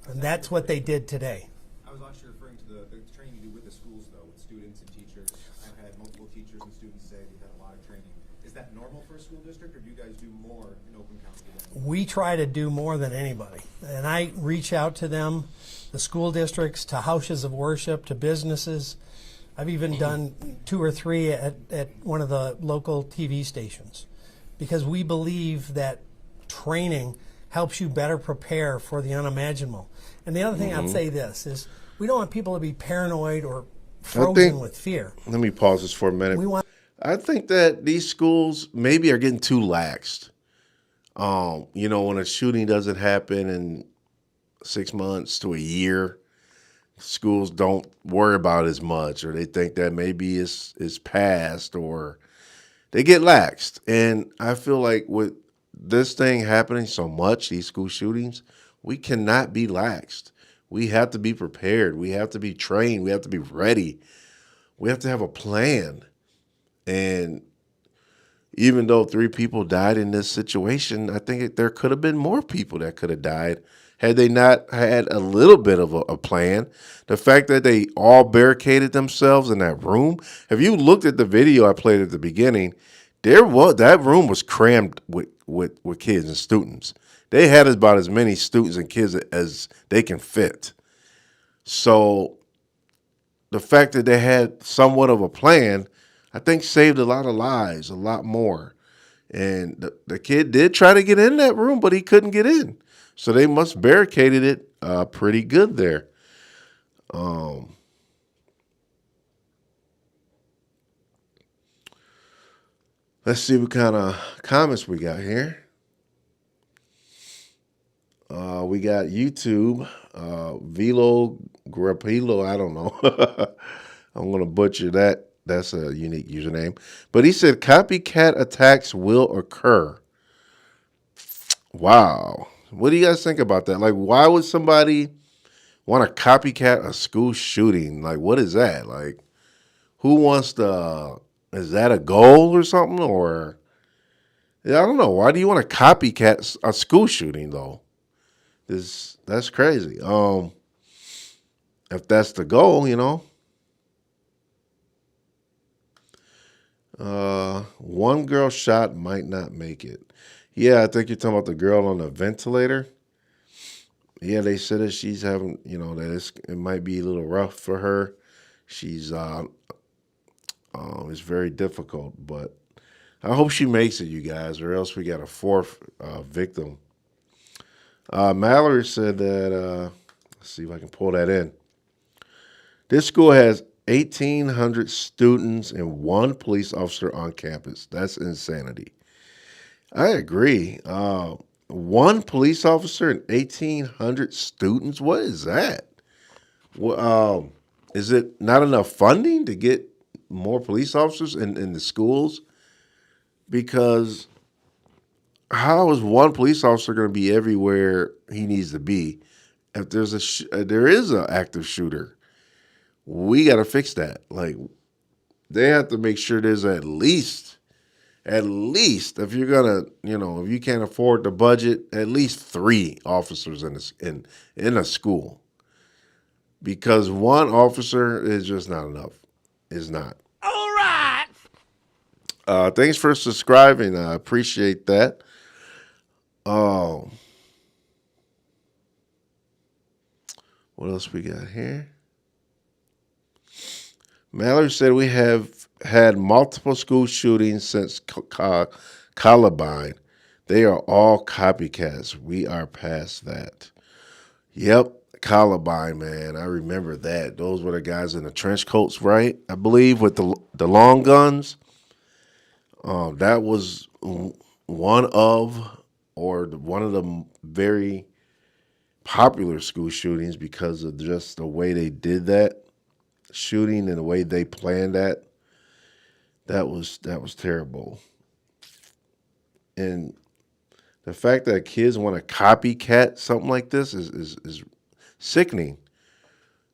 [SPEAKER 10] And that's what they did today.
[SPEAKER 11] I was actually referring to the training you do with the schools, though, with students and teachers. I've had multiple teachers and students say they've had a lot of training. Is that normal for a school district, or do you guys do more in Oakland County?
[SPEAKER 10] We try to do more than anybody. And I reach out to them, the school districts, to houses of worship, to businesses. I've even done 2 or 3 at one of the local TV stations, because we believe that training helps you better prepare for the unimaginable. And the other thing I'd say this is, we don't want people to be paranoid or frozen with fear.
[SPEAKER 6] Let me pause this for a minute. I think that these schools maybe are getting too laxed. You know, when a shooting doesn't happen in 6 months to a year, schools don't worry about it as much, or they think that maybe it's past, or they get laxed. And I feel like with this thing happening so much, these school shootings, we cannot be laxed. We have to be prepared. We have to be trained. We have to be ready. We have to have a plan. And even though 3 people died in this situation, I think there could have been more people that could have died had they not had a little bit of a plan. The fact that they all barricaded themselves in that room. Have you looked at the video I played at the beginning? That room was crammed with kids and students. They had about as many students and kids as they can fit. So the fact that they had somewhat of a plan, I think, saved a lot of lives, a lot more. And the kid did try to get in that room, but he couldn't get in. So they must barricaded it pretty good there. Let's see what kind of comments we got here. We got YouTube, Velo Grappilo, I don't know. I'm going to butcher that. That's a unique username. But he said copycat attacks will occur. Wow. What do you guys think about that? Like, why would somebody want to copycat a school shooting? Like, what is that? Like, who wants to, is that a goal or something? Or, yeah, I don't know. Why do you want to copycat a school shooting, though? That's crazy. If that's the goal, you know. One girl shot might not make it. Yeah, I think you're talking about the girl on the ventilator. Yeah, they said that she's having, you know, that it might be a little rough for her. She's, it's very difficult, but I hope she makes it, you guys, or else we got a 4th victim. Mallory said that, let's see if I can pull that in. This school has 1,800 students and 1 police officer on campus. That's insanity. I agree. 1 police officer and 1,800 students. What is that? Well, is it not enough funding to get more police officers in the schools? Because how is 1 police officer going to be everywhere he needs to be if there is an active shooter? We got to fix that. Like, they have to make sure there's at least, if you're gonna, you know, if you can't afford the budget, at least 3 officers in a school, because 1 officer is just not enough. It's not.
[SPEAKER 9] All right.
[SPEAKER 6] Thanks for subscribing. I appreciate that. What else we got here? Mallory said we have had multiple school shootings since Columbine. They are all copycats. We are past that. Yep, Columbine, man. I remember that. Those were the guys in the trench coats, right? I believe, with the long guns. That was one of the very popular school shootings because of just the way they did that shooting and the way they planned that. That was terrible. And the fact that kids want to copycat something like this is sickening.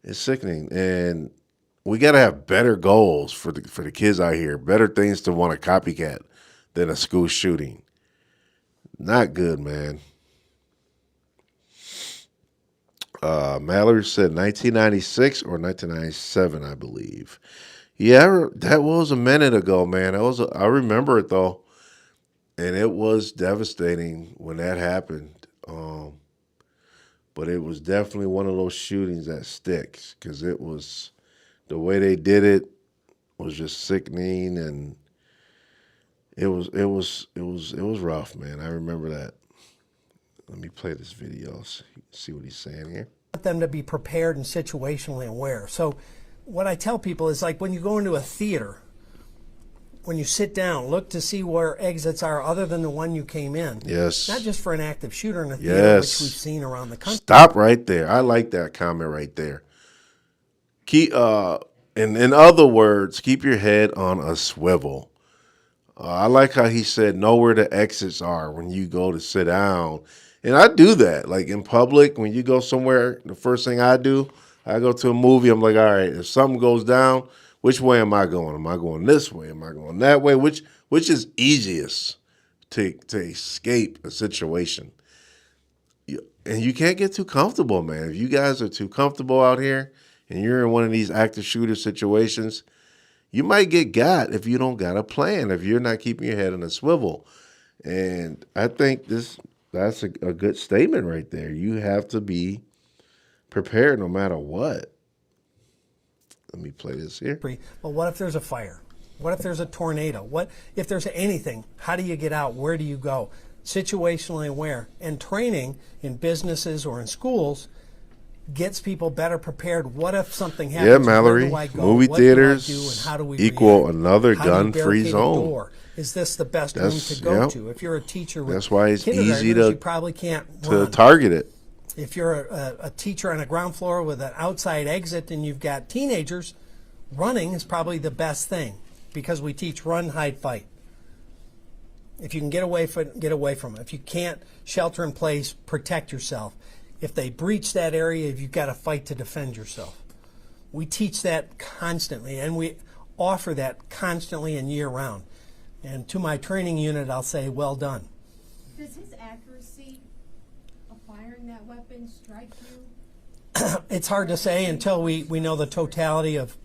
[SPEAKER 6] It's sickening. And we got to have better goals for the kids out here, better things to want to copycat than a school shooting. Not good, man. Mallory said 1996 or 1997, I believe. Yeah, that was a minute ago, man. I remember it, though. And it was devastating when that happened. But it was definitely one of those shootings that sticks, because it was the way they did it was just sickening, and it was rough, man. I remember that. Let me play this video, see what he's saying here.
[SPEAKER 10] Want them to be prepared and situationally aware. So what I tell people is, like, when you go into a theater, when you sit down, look to see where exits are other than the one you came in.
[SPEAKER 6] Yes.
[SPEAKER 10] Not just for an active shooter in a theater, which
[SPEAKER 6] Yes.
[SPEAKER 10] we've seen around the country.
[SPEAKER 6] Stop right there. I like that comment right there. Keep, in other words, keep your head on a swivel. I like how he said know where the exits are when you go to sit down. And I do that. Like in public, when you go somewhere, the first thing I do, I go to a movie, I'm like, all right, if something goes down, which way am I going? Am I going this way? Am I going that way? Which is easiest to escape a situation? And you can't get too comfortable, man. If you guys are too comfortable out here and you're in one of these active shooter situations, you might get got if you don't got a plan, if you're not keeping your head on a swivel. And I think that's a good statement right there. You have to be prepared no matter what. Let me play this here.
[SPEAKER 10] But what if there's a fire? What if there's a tornado? What if there's anything? How do you get out? Where do you go? Situationally aware. And training in businesses or in schools gets people better prepared. What if something happens?
[SPEAKER 6] Yeah, Mallory,
[SPEAKER 10] Where do I go?
[SPEAKER 6] movie
[SPEAKER 10] What do I
[SPEAKER 6] theaters
[SPEAKER 10] do, and how do we
[SPEAKER 6] equal
[SPEAKER 10] react?
[SPEAKER 6] another
[SPEAKER 10] How do you
[SPEAKER 6] gun-free
[SPEAKER 10] barricade a
[SPEAKER 6] zone.
[SPEAKER 10] door? Is this the best room to go to? If you're a teacher with
[SPEAKER 6] that's why it's easy
[SPEAKER 10] kindergartners, you probably can't run.
[SPEAKER 6] target it.
[SPEAKER 10] If you're a teacher on a ground floor with an outside exit and you've got teenagers, running is probably the best thing, because we teach run, hide, fight. If you can get away from them. If you can't, shelter in place, protect yourself. If they breach that area, you've got to fight to defend yourself. We teach that constantly, and we offer that constantly and year round. And to my training unit, I'll say, well done.
[SPEAKER 13] Does his accuracy of firing that weapon strike you?
[SPEAKER 10] It's hard to say until we know the totality of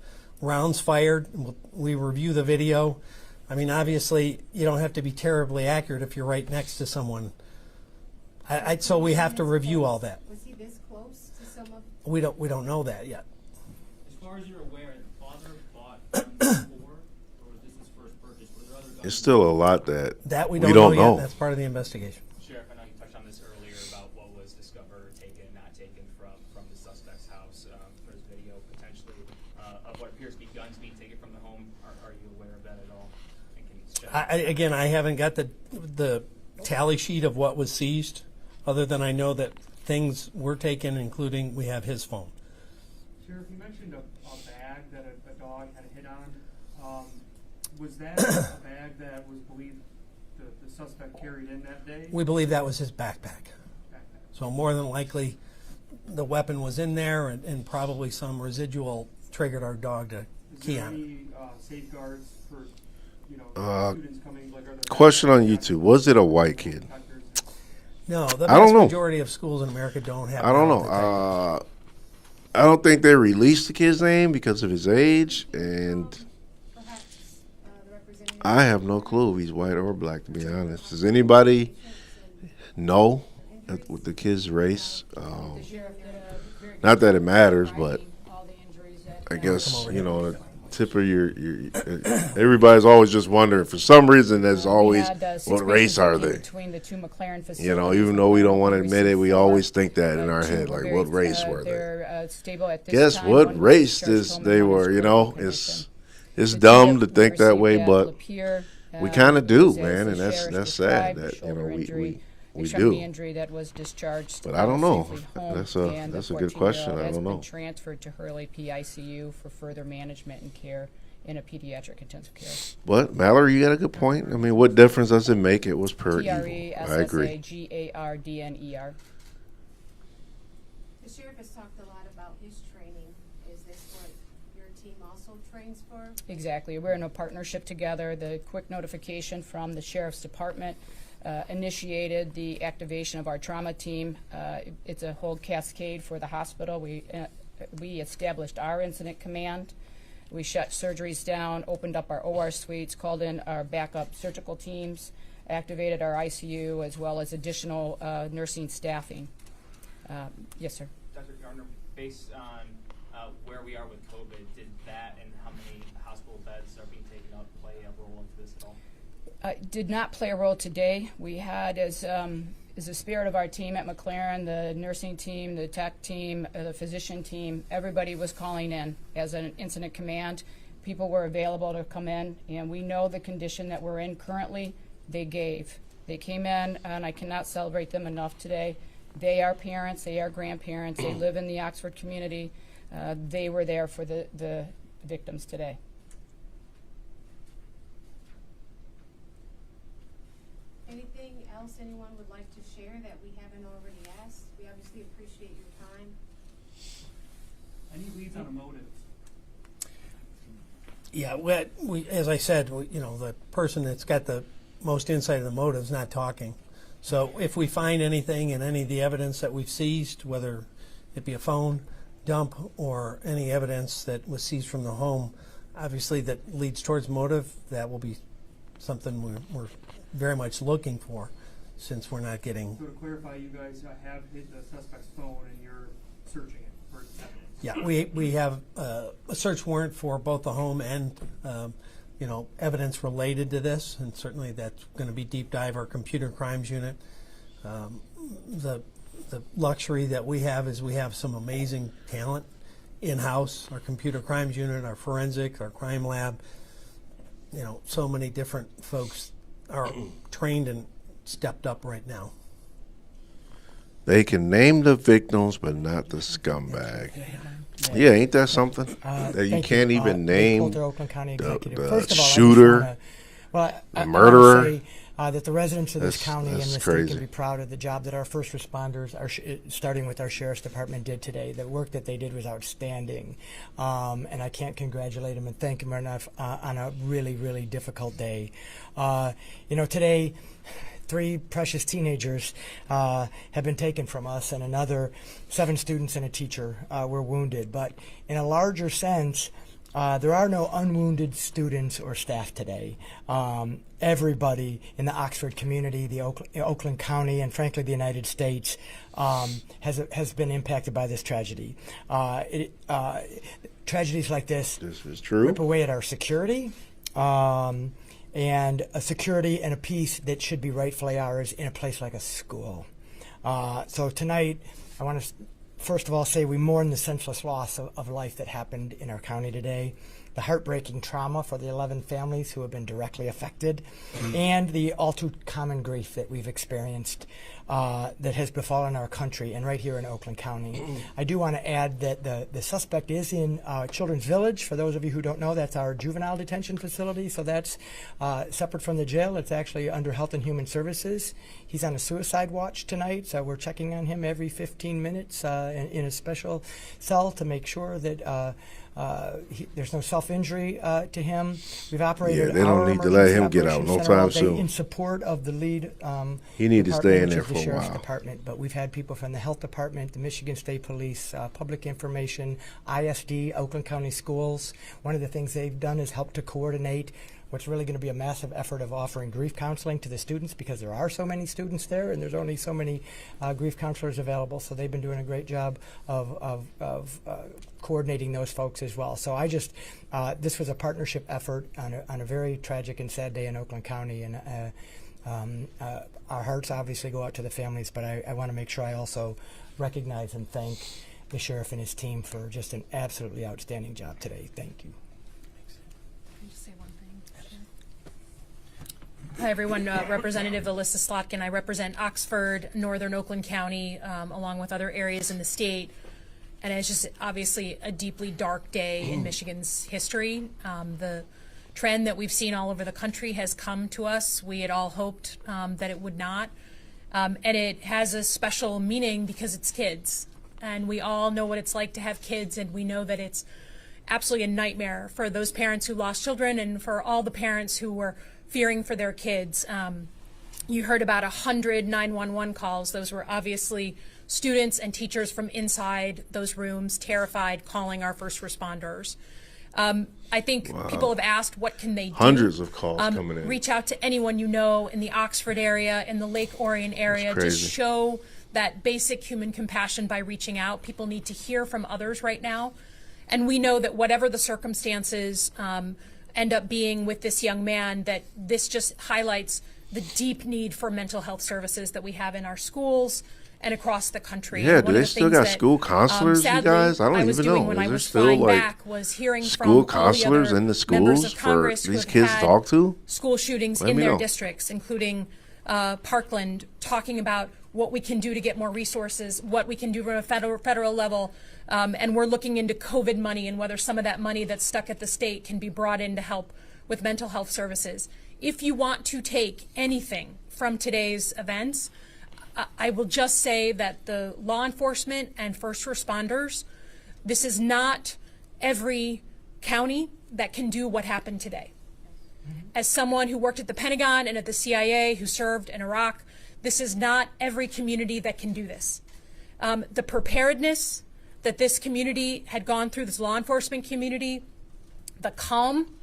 [SPEAKER 10] rounds fired. We review the video. I mean, obviously, you don't have to be terribly accurate if you're right next to someone. So we have to review all that.
[SPEAKER 13] Was he this close to some of?
[SPEAKER 10] We don't know that yet.
[SPEAKER 15] As far as you're aware, the father bought guns before, or was this his first purchase? Were there other guns?
[SPEAKER 6] It's still a lot that
[SPEAKER 10] we
[SPEAKER 6] don't
[SPEAKER 10] don't
[SPEAKER 6] know.
[SPEAKER 10] Yet. That's part of the investigation.
[SPEAKER 15] Sheriff, I know you touched on this earlier about what was discovered or taken, not taken from the suspect's house. There's video potentially of what appears to be guns being taken from the home. Are you aware of that at all?
[SPEAKER 10] Again, I haven't got the tally sheet of what was seized, other than I know that things were taken, including we have his phone.
[SPEAKER 3] Sheriff, you mentioned a bag that a dog had a hit on. Was that a bag that was believed the suspect carried in that day?
[SPEAKER 10] We believe that was his backpack. So more than likely, the weapon was in there, and probably some residual triggered our dog to key on it.
[SPEAKER 3] Is there any safeguards for students coming? Like, are there
[SPEAKER 6] Question on YouTube: was it a white kid?
[SPEAKER 10] No, the
[SPEAKER 6] I don't
[SPEAKER 10] vast
[SPEAKER 6] know.
[SPEAKER 10] majority of schools in America don't have.
[SPEAKER 6] I don't know. I don't think they released the kid's name because of his age, and I have no clue if he's white or black, to be honest. Does anybody know with the kid's race? Not that it matters, but I guess, the tip of your everybody's always just wondering. For some reason, there's always, what race are they?
[SPEAKER 18] Between the two McLaren facilities,
[SPEAKER 6] even though we don't want to admit it, we always think that in our head, like, what race were they?
[SPEAKER 18] They're stable at this
[SPEAKER 6] Guess
[SPEAKER 18] time.
[SPEAKER 6] what
[SPEAKER 18] One
[SPEAKER 6] race
[SPEAKER 18] was
[SPEAKER 6] they were,
[SPEAKER 18] commission.
[SPEAKER 6] It's
[SPEAKER 18] The
[SPEAKER 6] dumb to
[SPEAKER 18] tip
[SPEAKER 6] think that way,
[SPEAKER 18] received
[SPEAKER 6] but
[SPEAKER 18] Lapeer,
[SPEAKER 6] we kind of do,
[SPEAKER 18] as
[SPEAKER 6] man,
[SPEAKER 18] the
[SPEAKER 6] and
[SPEAKER 18] sheriff
[SPEAKER 6] that's sad
[SPEAKER 18] described,
[SPEAKER 6] that,
[SPEAKER 18] shoulder injury,
[SPEAKER 6] we
[SPEAKER 18] extremity
[SPEAKER 6] do.
[SPEAKER 18] injury that was discharged.
[SPEAKER 6] But I don't know.
[SPEAKER 18] safely home,
[SPEAKER 6] That's
[SPEAKER 18] and
[SPEAKER 6] a
[SPEAKER 18] the
[SPEAKER 6] good question.
[SPEAKER 18] 14-year-old
[SPEAKER 6] I
[SPEAKER 18] has
[SPEAKER 6] don't
[SPEAKER 18] been
[SPEAKER 6] know.
[SPEAKER 18] transferred to Hurley PICU for further management and care in a pediatric intensive care.
[SPEAKER 6] But Mallory, you got a good point. I mean, what difference does it make? It was per evil. I agree.
[SPEAKER 18] TRESSAGARDNER.
[SPEAKER 13] The sheriff has talked a lot about his training. Is this what your team also trains for?
[SPEAKER 18] Exactly. We're in a partnership together. The quick notification from the Sheriff's Department initiated the activation of our trauma team. It's a whole cascade for the hospital. We established our incident command. We shut surgeries down, opened up our OR suites, called in our backup surgical teams, activated our ICU, as well as additional nursing staffing. Yes, sir.
[SPEAKER 15] Dr. Gardner, based on where we are with COVID, did that and how many hospital beds are being taken up play a role into this at all?
[SPEAKER 18] Did not play a role today. We had, as the spirit of our team at McLaren, the nursing team, the tech team, the physician team, everybody was calling in as an incident command. People were available to come in, and we know the condition that we're in currently. They came in, and I cannot celebrate them enough today. They are parents, they are grandparents, they live in the Oxford community. They were there for the victims today.
[SPEAKER 13] Anything else anyone would like to share that we haven't already asked? We obviously appreciate your time.
[SPEAKER 3] Any leads on a motive?
[SPEAKER 10] Yeah, as I said, the person that's got the most insight of the motive is not talking. So if we find anything in any of the evidence that we've seized, whether it be a phone dump or any evidence that was seized from the home, obviously that leads towards motive, that will be something we're very much looking for, since we're not getting...
[SPEAKER 3] So to clarify, you guys have hit the suspect's phone and you're searching it for evidence?
[SPEAKER 10] Yeah, we have a search warrant for both the home and evidence related to this, and certainly that's going to be deep dive our computer crimes unit. The luxury that we have is we have some amazing talent in-house, our computer crimes unit, our forensic, our crime lab. So many different folks are trained and stepped up right now.
[SPEAKER 6] They can name the victims, but not the scumbag. Yeah, ain't that something? That you can't even name the shooter, the murderer.
[SPEAKER 19] That the residents of this county and this state can be proud of the job that our first responders, starting with our sheriff's department, did today. The work that they did was outstanding, and I can't congratulate them and thank them enough on a really, really difficult day. Today, 3 precious teenagers have been taken from us, and another 7 students and a teacher were wounded. But in a larger sense, there are no unwounded students or staff today. Everybody in the Oxford community, the Oakland County, and frankly the United States has been impacted by this tragedy. Tragedies like this
[SPEAKER 6] is true.
[SPEAKER 19] Rip away at our security. And a security and a peace that should be rightfully ours in a place like a school. So tonight, I want to first of all say we mourn the senseless loss of life that happened in our county today, the heartbreaking trauma for the 11 families who have been directly affected, and the all too common grief that we've experienced that has befallen our country and right here in Oakland County. I do want to add that the suspect is in Children's Village. For those of you who don't know, that's our juvenile detention facility, so that's separate from the jail. It's actually under Health and Human Services. He's on a suicide watch tonight, so we're checking on him every 15 minutes in a special cell to make sure that there's no self-injury to him. We've operated.
[SPEAKER 6] Yeah, they don't need to let him get out no time soon.
[SPEAKER 19] In support of the lead.
[SPEAKER 6] He need to stay in there for
[SPEAKER 19] the
[SPEAKER 6] a
[SPEAKER 19] Sheriff's
[SPEAKER 6] while.
[SPEAKER 19] Department, but we've had people from the Health Department, the Michigan State Police, Public Information, ISD, Oakland County Schools. One of the things they've done is help to coordinate what's really going to be a massive effort of offering grief counseling to the students, because there are so many students there and there's only so many grief counselors available. So they've been doing a great job of coordinating those folks as well. So this was a partnership effort on a very tragic and sad day in Oakland County, and our hearts obviously go out to the families, but I want to make sure I also recognize and thank the sheriff and his team for just an absolutely outstanding job today. Thank you.
[SPEAKER 20] Hi, everyone. Representative Alyssa Slotkin. I represent Oxford, Northern Oakland County, along with other areas in the state. And it's just obviously a deeply dark day in Michigan's history. The trend that we've seen all over the country has come to us. We had all hoped that it would not. And it has a special meaning because it's kids. And we all know what it's like to have kids, and we know that it's absolutely a nightmare for those parents who lost children and for all the parents who were fearing for their kids. You heard about 100 911 calls. Those were obviously students and teachers from inside those rooms, terrified, calling our first responders. I think people have asked, what can they do?
[SPEAKER 6] Hundreds of calls coming in.
[SPEAKER 20] Reach out to anyone you know in the Oxford area, in the Lake Orion area. Just show that basic human compassion by reaching out. People need to hear from others right now. And we know that whatever the circumstances end up being with this young man, that this just highlights the deep need for mental health services that we have in our schools and across the country.
[SPEAKER 6] Yeah,
[SPEAKER 20] And one
[SPEAKER 6] do
[SPEAKER 20] of
[SPEAKER 6] they
[SPEAKER 20] the
[SPEAKER 6] still
[SPEAKER 20] things
[SPEAKER 6] got
[SPEAKER 20] that,
[SPEAKER 6] school counselors, you
[SPEAKER 20] sadly,
[SPEAKER 6] guys? I don't
[SPEAKER 20] was
[SPEAKER 6] even
[SPEAKER 20] doing
[SPEAKER 6] know.
[SPEAKER 20] when
[SPEAKER 6] Is
[SPEAKER 20] I
[SPEAKER 6] there
[SPEAKER 20] was
[SPEAKER 6] still
[SPEAKER 20] flying
[SPEAKER 6] like
[SPEAKER 20] back was hearing from
[SPEAKER 6] school
[SPEAKER 20] all the
[SPEAKER 6] counselors
[SPEAKER 20] other
[SPEAKER 6] in the
[SPEAKER 20] members
[SPEAKER 6] schools
[SPEAKER 20] of
[SPEAKER 6] for
[SPEAKER 20] Congress who
[SPEAKER 6] these
[SPEAKER 20] have
[SPEAKER 6] kids to
[SPEAKER 20] had
[SPEAKER 6] talk to?
[SPEAKER 20] school shootings
[SPEAKER 6] Let
[SPEAKER 20] in
[SPEAKER 6] me
[SPEAKER 20] their
[SPEAKER 6] know.
[SPEAKER 20] districts, including Parkland, talking about what we can do to get more resources, what we can do from a federal level, and we're looking into COVID money and whether some of that money that's stuck at the state can be brought in to help with mental health services. If you want to take anything from today's events, I will just say that the law enforcement and first responders, this is not every county that can do what happened today. As someone who worked at the Pentagon and at the CIA, who served in Iraq, this is not every community that can do this. The preparedness that this community had gone through, this law enforcement community, the calm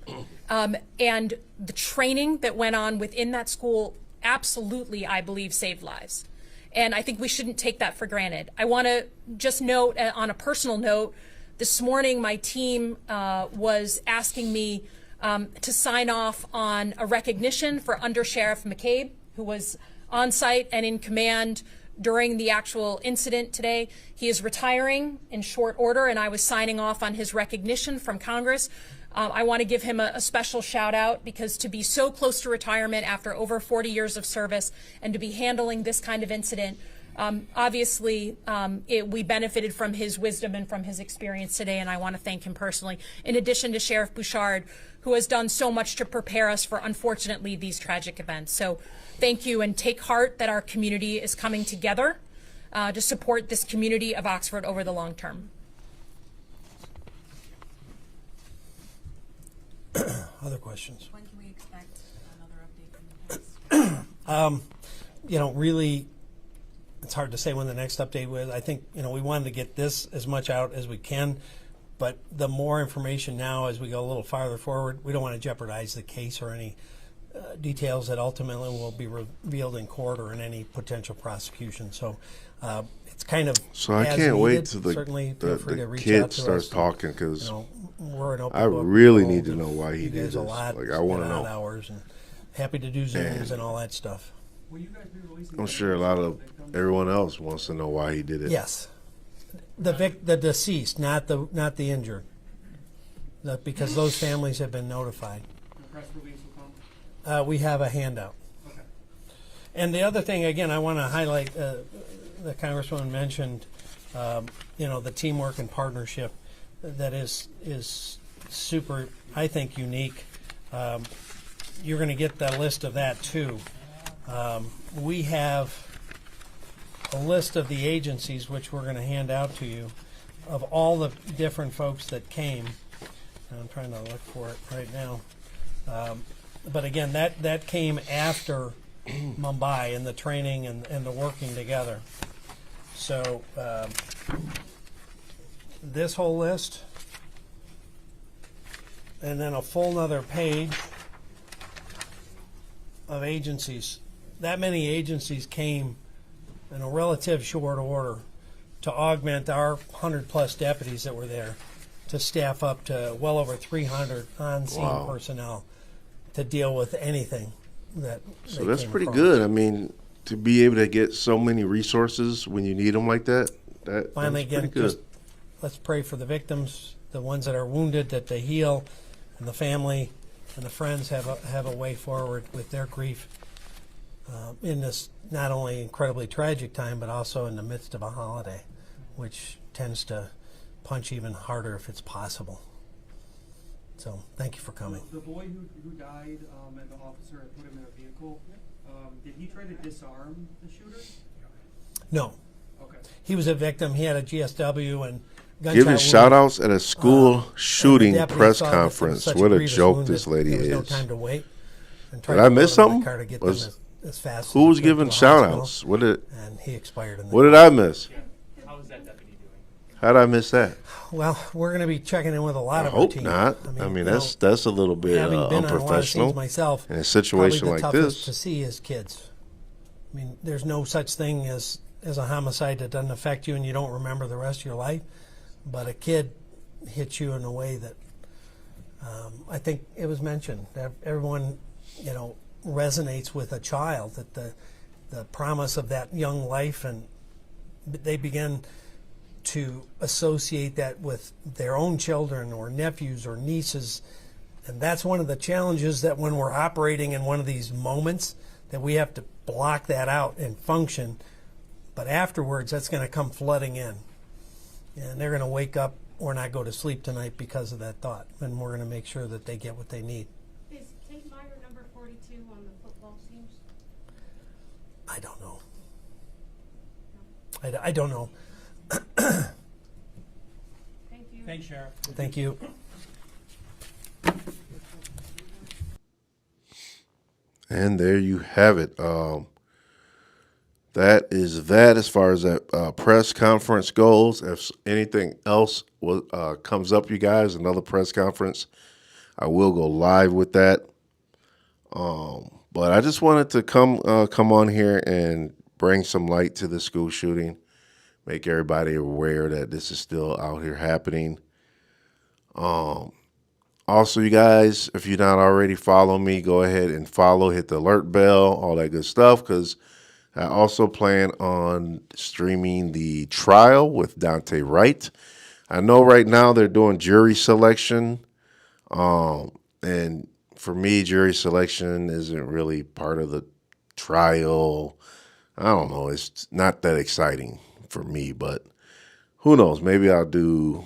[SPEAKER 20] and the training that went on within that school absolutely, I believe, saved lives. And I think we shouldn't take that for granted. I want to just note, on a personal note, this morning my team was asking me to sign off on a recognition for Under Sheriff McCabe, who was on site and in command during the actual incident today. He is retiring in short order, and I was signing off on his recognition from Congress. I want to give him a special shout out, because to be so close to retirement after over 40 years of service and to be handling this kind of incident, obviously we benefited from his wisdom and from his experience today, and I want to thank him personally, in addition to Sheriff Bouchard, who has done so much to prepare us for, unfortunately, these tragic events. So thank you, and take heart that our community is coming together to support this community of Oxford over the long term.
[SPEAKER 10] Other questions?
[SPEAKER 12] When can we expect another update from the press?
[SPEAKER 10] Really, it's hard to say when the next update was. I think, we wanted to get this as much out as we can, but the more information now as we go a little farther forward, we don't want to jeopardize the case or any details that ultimately will be revealed in court or in any potential prosecution. So it's kind of
[SPEAKER 6] So I
[SPEAKER 10] as
[SPEAKER 6] can't wait
[SPEAKER 10] needed.
[SPEAKER 6] till the,
[SPEAKER 10] Certainly feel free to
[SPEAKER 6] the
[SPEAKER 10] reach
[SPEAKER 6] kid
[SPEAKER 10] out to
[SPEAKER 6] starts
[SPEAKER 10] us.
[SPEAKER 6] talking, because
[SPEAKER 10] We're an open
[SPEAKER 6] I
[SPEAKER 10] book.
[SPEAKER 6] really
[SPEAKER 10] We'll
[SPEAKER 6] need to
[SPEAKER 10] give
[SPEAKER 6] know why he
[SPEAKER 10] you
[SPEAKER 6] did
[SPEAKER 10] guys
[SPEAKER 6] this.
[SPEAKER 10] a lot,
[SPEAKER 6] Like, I want to
[SPEAKER 10] spend
[SPEAKER 6] know.
[SPEAKER 10] hours, and happy to do Zooms and all that stuff.
[SPEAKER 3] Will you guys be releasing
[SPEAKER 6] I'm sure a lot of everyone else wants to know why he did it.
[SPEAKER 10] Yes, the deceased, not the injured, because those families have been notified.
[SPEAKER 3] The press release will come?
[SPEAKER 10] We have a handout.
[SPEAKER 3] Okay.
[SPEAKER 10] And the other thing, again, I want to highlight, the Congresswoman mentioned, the teamwork and partnership that is super, I think, unique. You're going to get the list of that too. We have a list of the agencies, which we're going to hand out to you, of all the different folks that came. And I'm trying to look for it right now. But again, that came after Mumbai and the training and the working together. So this whole list, and then a full nother page of agencies. That many agencies came in a relative short order to augment our 100+ deputies that were there, to staff up to well over 300 on-scene personnel to deal with anything that
[SPEAKER 6] So that's pretty good. I mean, to be able to get so many resources when you need them like that,
[SPEAKER 10] Finally,
[SPEAKER 6] that's pretty
[SPEAKER 10] again,
[SPEAKER 6] good.
[SPEAKER 10] just let's pray for the victims, the ones that are wounded, that they heal, and the family and the friends have a way forward with their grief in this not only incredibly tragic time, but also in the midst of a holiday, which tends to punch even harder if it's possible. So thank you for coming.
[SPEAKER 3] The boy who died and the officer had put him in a vehicle, did he try to disarm the shooter?
[SPEAKER 10] No.
[SPEAKER 3] Okay.
[SPEAKER 10] He was a victim. He had a GSW and gunshot
[SPEAKER 6] Giving
[SPEAKER 10] wound.
[SPEAKER 6] shout outs at a school shooting
[SPEAKER 10] and the deputy
[SPEAKER 6] press
[SPEAKER 10] saw that there was
[SPEAKER 6] conference.
[SPEAKER 10] such
[SPEAKER 6] What a
[SPEAKER 10] grievous
[SPEAKER 6] joke
[SPEAKER 10] wound
[SPEAKER 6] this
[SPEAKER 10] that
[SPEAKER 6] lady
[SPEAKER 10] there was no
[SPEAKER 6] is.
[SPEAKER 10] time to wait. And tried
[SPEAKER 6] Did
[SPEAKER 10] to
[SPEAKER 6] I miss
[SPEAKER 10] load him in
[SPEAKER 6] something?
[SPEAKER 10] the car to get
[SPEAKER 6] Was,
[SPEAKER 10] them as fast
[SPEAKER 6] who
[SPEAKER 10] as
[SPEAKER 6] was
[SPEAKER 10] he could
[SPEAKER 6] giving
[SPEAKER 10] to the
[SPEAKER 6] shout
[SPEAKER 10] hospital,
[SPEAKER 6] outs? What did,
[SPEAKER 10] and he expired in the
[SPEAKER 6] what did I miss?
[SPEAKER 15] How is that deputy doing?
[SPEAKER 6] How did I miss that?
[SPEAKER 10] Well, we're going to be checking in with a lot
[SPEAKER 6] I
[SPEAKER 10] of our
[SPEAKER 6] hope
[SPEAKER 10] team.
[SPEAKER 6] not. I mean, that's a little bit
[SPEAKER 10] having been on a lot of
[SPEAKER 6] unprofessional.
[SPEAKER 10] scenes myself,
[SPEAKER 6] in a situation
[SPEAKER 10] probably
[SPEAKER 6] like
[SPEAKER 10] the toughest
[SPEAKER 6] this.
[SPEAKER 10] to see is kids. I mean, there's no such thing as a homicide that doesn't affect you and you don't remember the rest of your life. But a kid, hits you in a way that I think it was mentioned that everyone, resonates with a child, that the promise of that young life, and they begin to associate that with their own children or nephews or nieces. And that's one of the challenges, that when we're operating in one of these moments, that we have to block that out and function. But afterwards, that's going to come flooding in. And they're going to wake up or not go to sleep tonight because of that thought. And we're going to make sure that they get what they need.
[SPEAKER 13] Is Tate Meyer number 42 on the football teams?
[SPEAKER 10] I don't know. I don't know.
[SPEAKER 13] Thank you.
[SPEAKER 2] Thanks, Sheriff.
[SPEAKER 10] Thank you.
[SPEAKER 6] And there you have it. That is that as far as that press conference goes. If anything else comes up, you guys, another press conference, I will go live with that. But I just wanted to come on here and bring some light to the school shooting, make everybody aware that this is still out here happening. Also, you guys, if you're not already following me, go ahead and follow, hit the alert bell, all that good stuff, because I also plan on streaming the trial with Dante Wright. I know right now they're doing jury selection, and for me, jury selection isn't really part of the trial. I don't know. It's not that exciting for me, but who knows? Maybe I'll do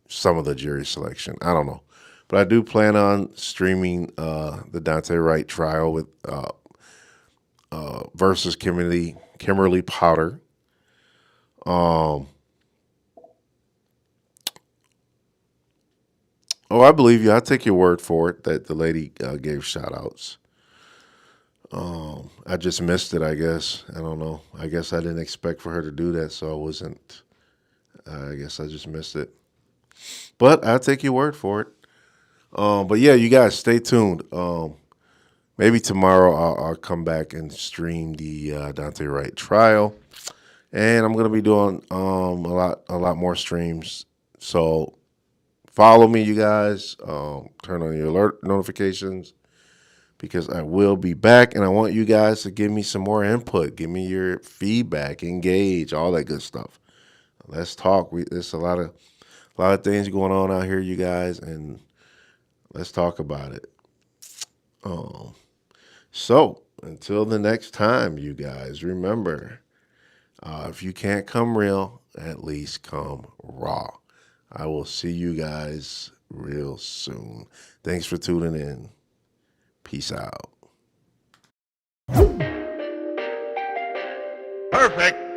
[SPEAKER 6] some of the jury selection. I don't know. But I do plan on streaming the Dante Wright trial with versus Kimberly Potter. I believe you. I'll take your word for it that the lady gave shout-outs. I just missed it, I guess. I don't know. I guess I didn't expect for her to do that, so I guess I just missed it. But I'll take your word for it. But yeah, you guys stay tuned. Maybe tomorrow I'll come back and stream the Dante Wright trial, and I'm gonna be doing a lot more streams. So follow me, you guys. Turn on your alert notifications because I will be back, and I want you guys to give me some more input. Give me your feedback, engage, all that good stuff. Let's talk. There's a lot of things going on out here, you guys, and let's talk about it. So until the next time, you guys, remember, if you can't come real, at least come raw. I will see you guys real soon. Thanks for tuning in. Peace out.
[SPEAKER 21] Perfect.